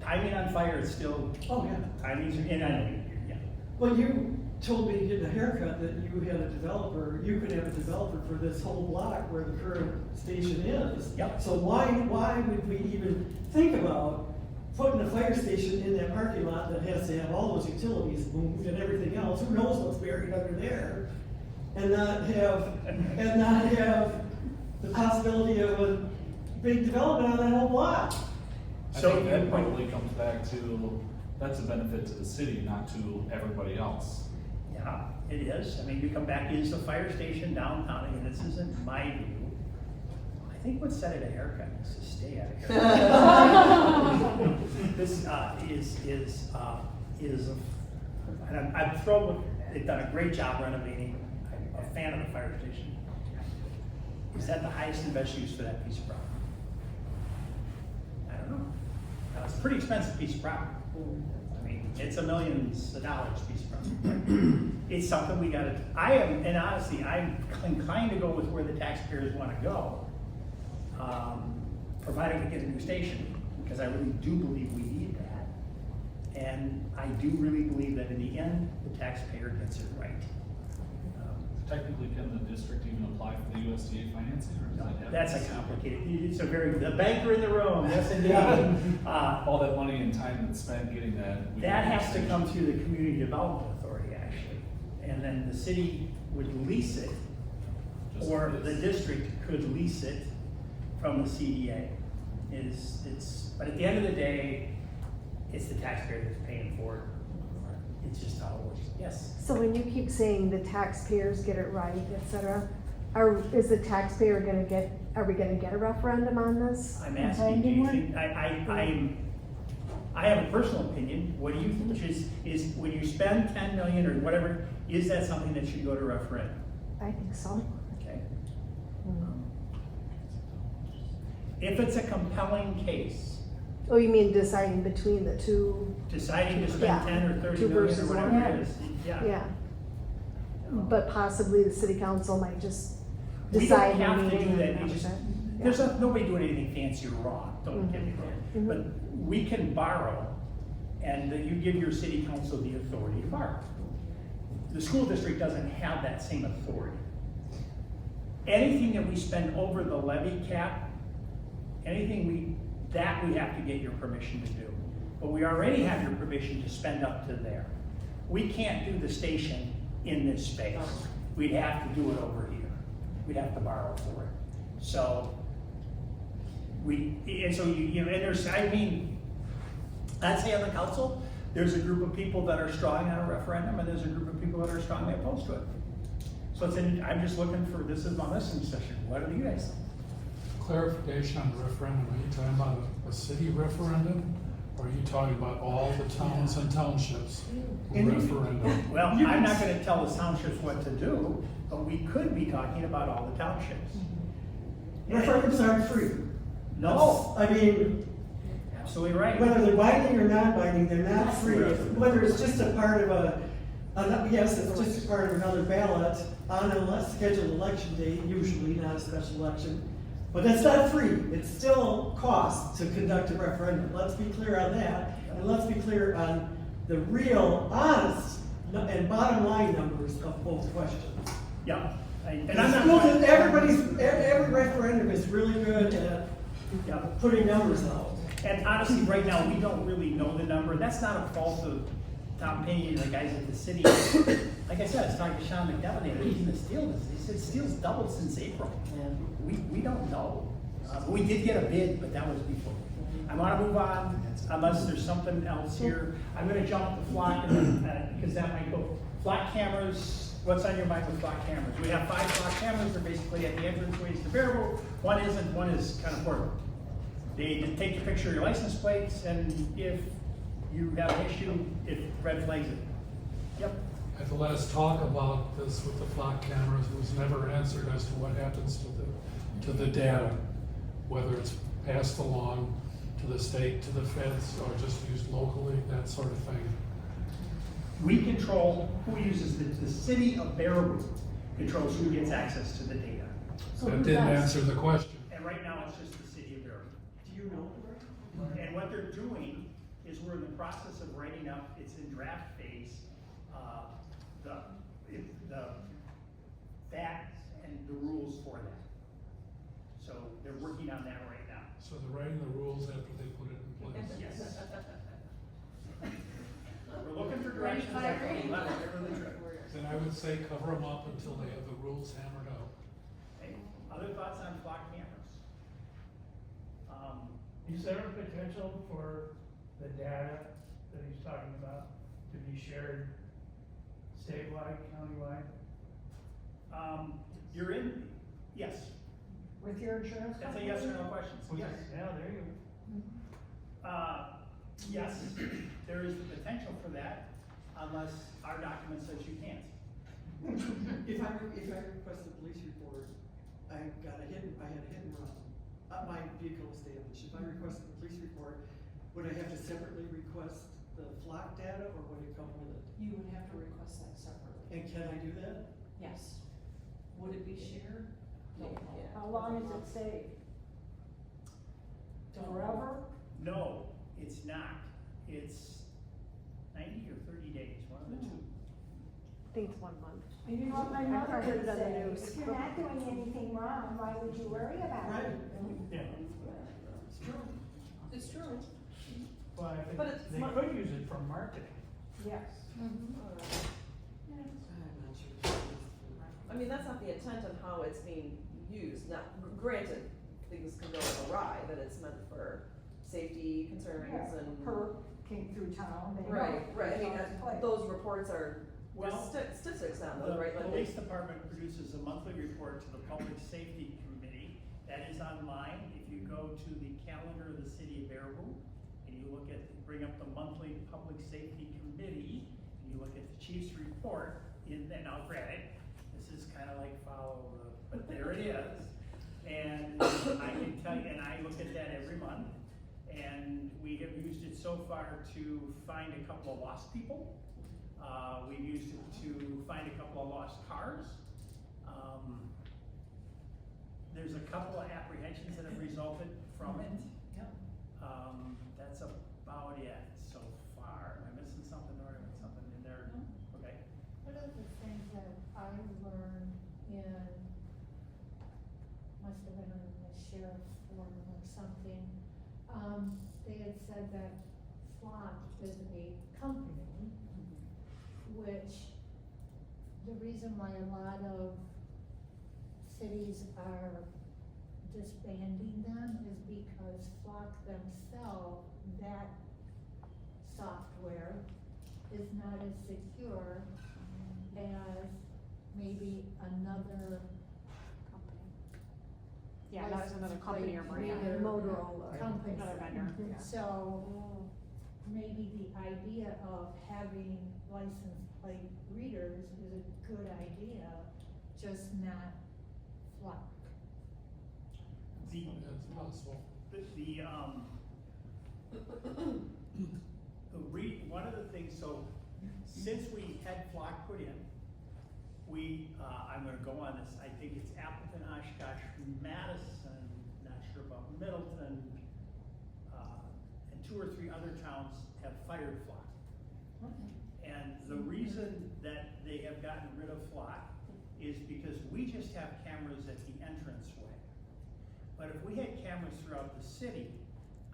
Timing on fire is still. Oh, yeah. Timing's in. I know. Yeah. Well, you told me getting a haircut that you had a developer, you could have a developer for this whole block where the current station is. Yep. So why would we even think about putting a fire station in that parking lot that has to have all those utilities moved and everything else? Who knows what's buried under there? And not have the possibility of a big development on that whole block. I think that probably comes back to, that's a benefit to the city, not to everybody else. Yeah, it is. I mean, you come back, is the fire station downtown, and this isn't my view. I think what set it a haircut is to stay at a haircut. This and I'm thrilled with, they've done a great job renovating. I'm a fan of the fire station. Is that the highest and best use for that piece of property? I don't know. Now, it's a pretty expensive piece of property. I mean, it's millions of dollars piece of property. It's something we gotta, and honestly, I'm inclined to go with where the taxpayers wanna go, provided we get a new station, because I really do believe we need that. And I do really believe that in the end, the taxpayer gets it right. Technically, can the district even apply for the USDA financing? Or does that have That's a complicated, the banker in the room, yes indeed. all that money and time that's spent getting that. That has to come through the Community Development Authority, actually. And then the city would lease it, Just or like the this. district could lease it from the CDA. but at the end of the day, it's the taxpayer that's paying for it. It's just how it works. Yes? So when you keep saying the taxpayers get it right, et cetera, is the taxpayer are we gonna get a referendum on this? I'm asking, do you think, I have a personal opinion. What do you think is when you spend 10 million or whatever, is that something that should go to referendum? I think so. Okay. If it's a compelling case, Oh, you mean deciding between the two? deciding to spend Yeah. 10 or 30 Two million or versus whatever one. it is, yeah. Yeah. But possibly the city council might just We decide. don't have in to the do meeting that, and we just, have it. there's nobody doing anything fancy or wrong, don't get me wrong. Mhm. But we can borrow, and you give your city council the authority to borrow. The school district doesn't have that same authority. Anything that we spend over the levy cap, anything that we have to get your permission to do. But we already have your permission to spend up to there. We can't do the station in this space. We'd have to do it over here. We'd have to borrow for it. So, and there's, I'd say on the council, there's a group of people that are strong on a referendum, and there's a group of people that are strongly opposed to it. So I'm just looking for, this is my listening session. What do you guys think? Clarification on the referendum, are you talking about a city referendum? Or are you talking about all the towns and townships referendum? Well, I'm not gonna tell the townships what to do, but we could be talking about all the townships. Referendums aren't free. No, I mean, absolutely right. whether they're binding or non-binding, they're not free. Whether it's just a part of yes, it's just a part of another ballot on a scheduled election day, usually not a special election. But that's not free. It still costs to conduct a referendum. Let's be clear on that. And let's be clear on the real, honest, and bottom line numbers of both questions. Yeah. And And I'm not schools, trying- every referendum is really good at Yeah. putting numbers out. And honestly, right now, we don't really know the number. That's not a fault of Tom Payne and the guys at the city. Like I said, I was talking to Sean McDevitt, the reason the steel is, he said steel's doubled since April. We don't know. We did get a bid, but that was before. I wanna move on, unless there's something else here. I'm gonna jump to flock, because that might go. Flock cameras, what's on your mind with flock cameras? We have 5 flock cameras, they're basically at the entranceways to Baraboo. One isn't, one is kind of portable. They take a picture of your license plates, and if you have an issue, it red flags it. Yep. At the last talk about this with the flock cameras, it was never answered as to what happens to the data, whether it's passed along to the state, to the feds, or just used locally, that sort of thing. We control who uses the city of Baraboo controls who gets access to the data. So That who didn't does? answer the question. And right now, it's just the city of Baraboo. Do you know? And what they're doing is we're in the process of writing up, it's in draft phase, the facts and the rules for that. So they're working on that right now. So they're writing the rules after they put it in place. Yes. We're looking for directions. Whatever the trick. Then I would say cover them up until they have the rules hammered out. Okay. Other thoughts on flock cameras? Is there a potential for the data that he's talking about to be shared statewide, countywide? You're in, yes. With your insurance That's a company? yes or no question. Yes. Yeah, there you go. Yes, there is the potential for that, unless our document says you can't. If I request a police report, I had a hit and run. My vehicle was damaged. If I requested a police report, would I have to separately request the flock data, or would it come with it? You would have to request that separately. And can I do that? Yes. Would it be shared? Don't know. How long does it stay? Forever? No, it's not. It's 90 or 30 days, one of the two. I think it's 1 month. You know what my I've mother heard would it on the say, news. if you're not doing anything wrong, why would you worry about Right. it? Yeah. It's true. It's true. Well, I But think it's they not- could use it for marketing. Yes. I'm not sure. I mean, that's not the intent on how it's being used. Now, granted, things can go awry, that it's meant for safety concerns and. Per came through town. they know Right, right, I mean, it's on its plate. those reports are, Well, there's statistics on The those, right? Like police they- department produces a monthly report to the Public Safety Committee. That is online. If you go to the calendar of the City of Baraboo, and you look at, bring up the monthly Public Safety Committee, and you look at the chief's report, and now granted, this is kind of like follow the, but there it is. And I can tell you, and I look at that every month, and we have used it so far to find a couple of lost people. We've used it to find a couple of lost cars. There's a couple of apprehensions that have resulted from it. Yep. That's about it so far. Am I missing something, or am I something in there? Okay. One of the things that I learned in, must have been in the sheriff's forum or something, they had said that Flock is a company, which the reason why a lot of cities are disbanding them is because Flock themselves, that software is not as secure as maybe another company. Yeah, that was another company or brand. Another Motorola. company. Another vendor. So maybe the idea of having license plate readers is a good idea, just not Flock. That's possible. One of the things, so since we had Flock put in, I'm gonna go on this, I think it's Appleton, Oshkosh, Madison, not sure about Middleton, and 2 or 3 other towns have fired Flock. And the reason that they have gotten rid of Flock is because we just have cameras at the entranceway. But if we had cameras throughout the city,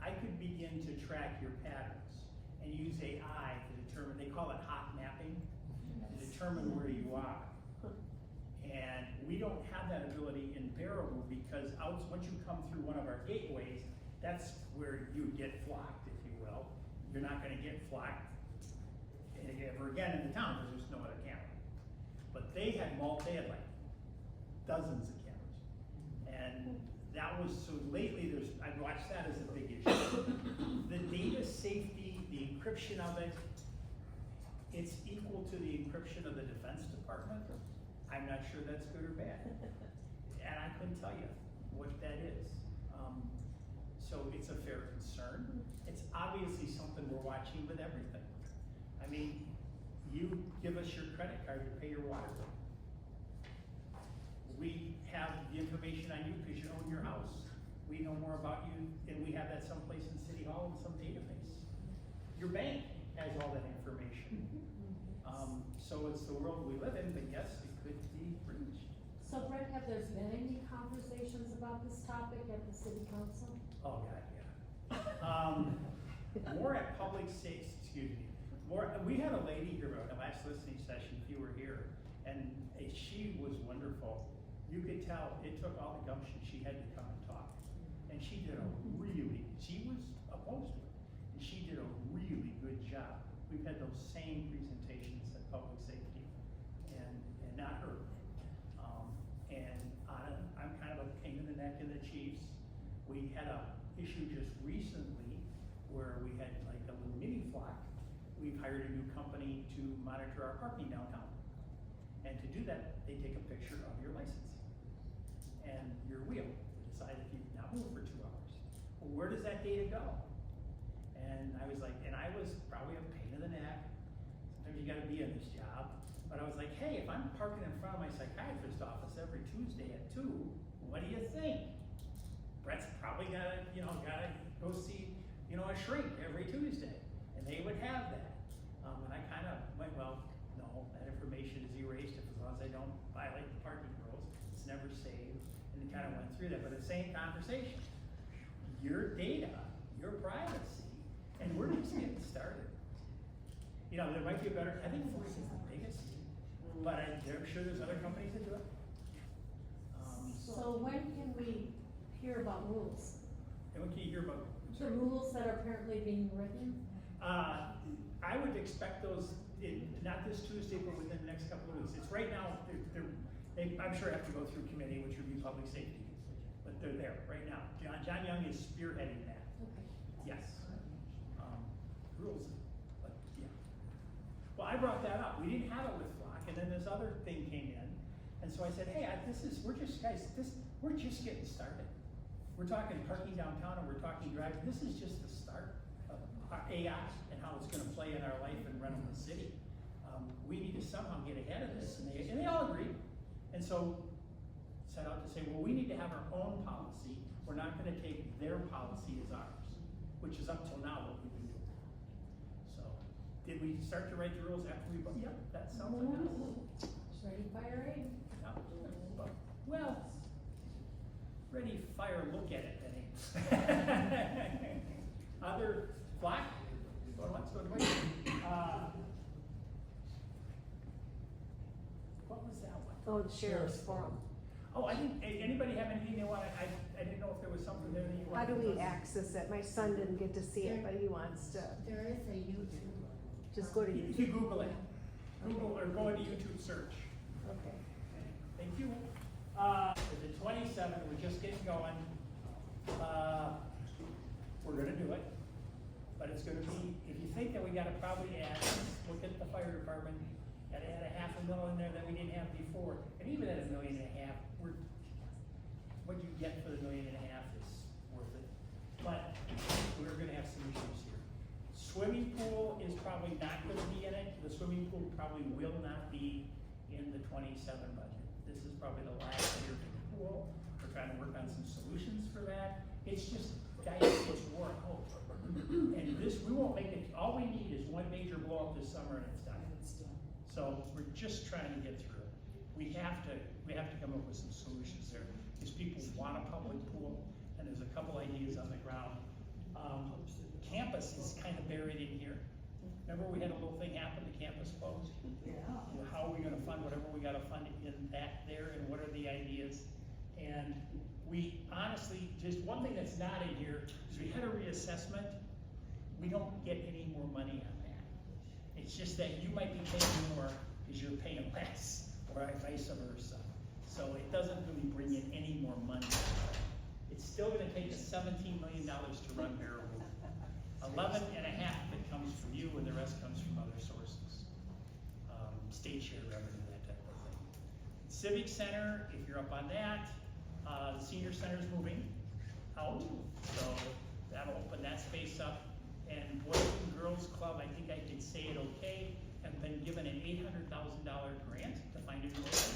I could begin to track your patterns and use AI to determine, they call it hot mapping, to determine where you are. And we don't have that ability in Baraboo because once you come through one of our gateways, that's where you get flocked, if you will. You're not gonna get flocked ever again in the town because there's no other camera. But they had like dozens of cameras. And that was, so lately I watched that as a big issue. The data safety, the encryption of it, it's equal to the encryption of the Defense Department. I'm not sure that's good or bad. And I couldn't tell you what that is. So it's a fair concern. It's obviously something we're watching with everything. I mean, you give us your credit card to pay your water bill. We have the information on you because you own your house. We know more about you, and we have that someplace in City Hall in some database. Your bank has all that information. So it's the world we live in, but yes, it could be breached. So Brett, have there been any conversations about this topic at the city council? Oh, God, yeah. More at public safety, excuse me. We had a lady here at the last listening session, if you were here, and she was wonderful. You could tell it took all the gumption she had to come and talk. And she was opposed to it, and she did a really good job. We've had those same presentations at public safety, and not her. I'm kind of a pain in the neck in the chiefs. We had a issue just recently where we had like a little mini flock. We've hired a new company to monitor our parking downtown. And to do that, they take a picture of your license and your wheel to decide if you've now moved for 2 hours. Well, where does that data go? And I was like, and I was probably a pain in the neck. Sometimes you gotta be in this job. But I was like, hey, if I'm parking in front of my psychiatrist's office every Tuesday at 2, what do you think? Brett's probably gotta go see, a shrink every Tuesday. And they would have that. And I kind of went, well, no, that information is erased as long as I don't violate the parking rules. It's never saved. And it kind of went through that. But the same conversation, your data, your privacy, and we're just getting started. There might be a better, I think Voice is the biggest, but I'm sure there's other companies that do it. So when can we hear about rules? And what can you hear about? The rules that are apparently being written? I would expect those, not this Tuesday, but within the next couple of weeks. It's right now, they, I'm sure have to go through committee, which would be public safety, but they're there right now. John Young is spearheading that. Okay. Yes. Rules, but yeah. Well, I brought that up. We didn't have it with Flock, and then this other thing came in. And so I said, hey, we're just getting started. We're talking parking downtown and we're talking driving. This is just the start of our AI and how it's gonna play in our life and run the city. We need to somehow get ahead of this, and they all agree. And so set out to say, well, we need to have our own policy. We're not gonna take their policy as ours, which is up till now what we've been doing. So, did we start to write the rules after we, yep, that sounds like us. Ready, fire, aim. Well, ready, fire, look at it, Penny. Other, Black? Going once, going twice. What was that one? Oh, the sheriff's forum. Oh, I didn't, anybody have anything they want, I didn't know if there was something there that you How wanted. do we access it? My son didn't get to see it, but he wants to. There is a YouTube. Just go to If you YouTube. Google it, Google or go into YouTube search. Okay. Thank you. The 27th, we're just getting going. We're gonna do it, but it's gonna be, if you think that we gotta probably add, look at the fire department, gotta add $500,000 in there that we didn't have before, and even at $1.5 million, what you get for the $1.5 million is worth it. But we're gonna have some issues here. Swimming pool is probably not gonna be in it. The swimming pool probably will not be in the 27 budget. This is probably the last year for the pool. We're trying to work on some solutions for that. It's just, guys, it's worn out. And this, we won't make it, all we need is one major blow up this summer and it's done. So we're just trying to get through it. We have to come up with some solutions there. Because people want a public pool, and there's a couple ideas on the ground. Campus is kind of buried in here. Remember we had a little thing happen, the campus closed? Yeah. Well, how are we gonna fund whatever we gotta fund in that there, and what are the ideas? And we honestly, just one thing that's not in here, is we had a reassessment. We don't get any more money on that. It's just that you might be paying more because you're paying less, or vice versa. So it doesn't really bring in any more money. It's still gonna take us $17 million to run Baraboo. 11.5 of it comes from you, and the rest comes from other sources. State share revenue, that type of thing. Civic Center, if you're up on that, the senior center's moving out, so that'll open that space up. And Boys and Girls Club, I think I can say it okay, have been given an $800,000 grant to find a new building.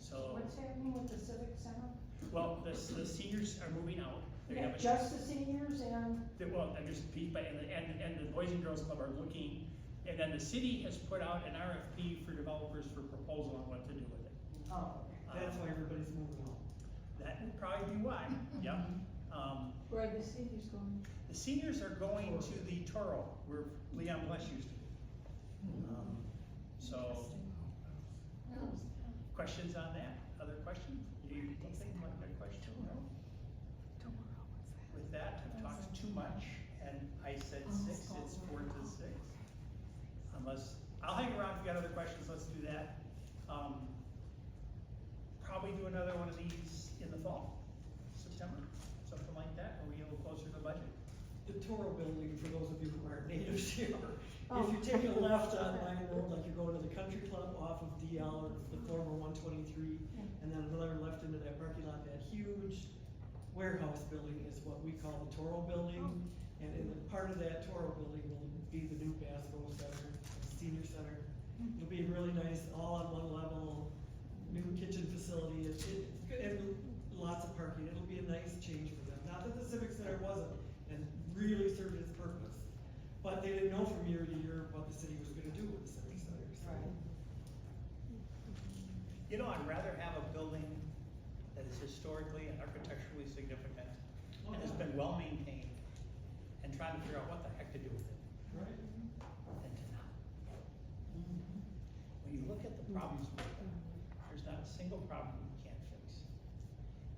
So, What's happening with the civic center? well, the seniors are moving out. They're gonna have a- Just the seniors and? Well, and there's people, and the Boys and Girls Club are looking, and then the city has put out an RFP for developers for proposal on what to do with it. Oh. That's why everybody's moving on. That would probably be why, yeah. Where are the seniors going? The seniors are going to the Toro, where Leon Bless used to be. So, questions on that? Other questions? Do you think like a question? No? With that, I've talked too much, and I said 6, it's 4 to 6. Unless, I'll hang around if you got other questions, let's do that. Probably do another one of these in the fall, September, something like that, or we get a little closer to the budget. The Toro building, for those of you who aren't natives here, if you take a left on Line Road, like you're going to the country club off of DL or the former 123, and then another left into that parking lot, that huge warehouse building is what we call the Toro building. And in the part of that Toro building will be the new basketball center, senior center. It'll be really nice, all on one level, new kitchen facility, it's good, and lots of parking. It'll be a nice change for them. Not that the Civic Center wasn't, and really served its purpose. But they didn't know from year to year what the city was gonna do with the Civic Center, so. Right. You know, I'd rather have a building that is historically and architecturally significant and has been well maintained, and trying to figure out what the heck to do with it, Right. than to not. When you look at the problems with it, there's not a single problem we can't fix.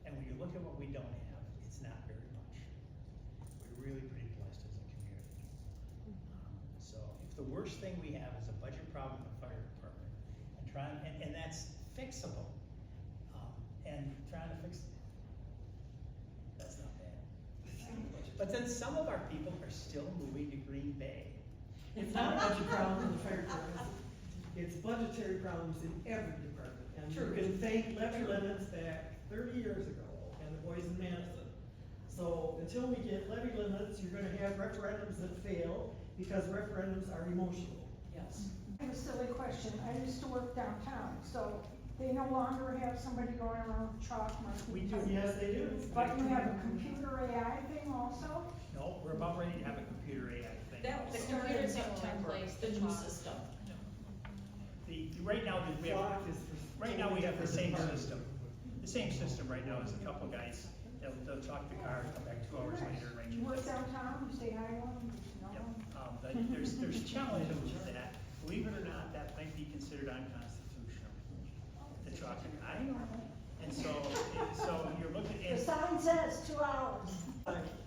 And when you look at what we don't don't have, it's not very much. We're really pretty blessed as a community. So if the worst thing we have is a budget problem in the fire department, and that's fixable, and trying to fix, that's not bad. But then some of our people are still moving to Green Bay. It's not a budget problem in the fire department, it's budgetary problems in every department. And you can thank levy limits back 30 years ago and the boys in Madison. So until we get levy limits, you're gonna have referendums that fail because referendums are emotional. Yes. I have a silly question. I used to work downtown, so they no longer have somebody going around with chalk marking. We do. Yes, they do. But you have a computer AI thing also? No, we're about ready to have a computer AI thing. The computer templates, the new system. Right now, we Clock have, is for- right now we have the same system. The same system right now is a couple of guys, they'll chalk the car, come back 2 hours later and arrange You work it. downtown, you say hi to them, Yep. no? But there's challenges with that. Believe it or not, that might be considered unconstitutional, the chalking. I know. And so you're looking The at, sign says 2 hours.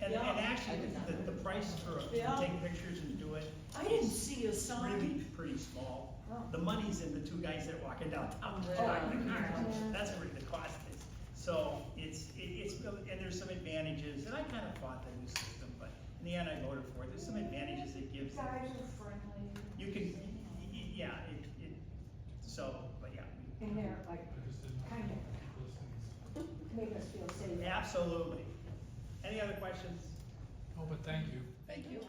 and actually, the price for, to Yeah. take pictures and do it. I didn't is see a sign. Really pretty small. Oh. The money's in the 2 guys that are walking downtown to Oh, chalk the yeah. cars. That's where the cost is. So it's really, and there's some advantages, and I kind of fought the new system, but in the end I voted for it. There's some advantages it gives. Guys are friendly. You can, yeah, so, but yeah. And they're like, I just didn't know. kind of, make us feel safe. Absolutely. Any other questions? Oh, but thank you. Thank you.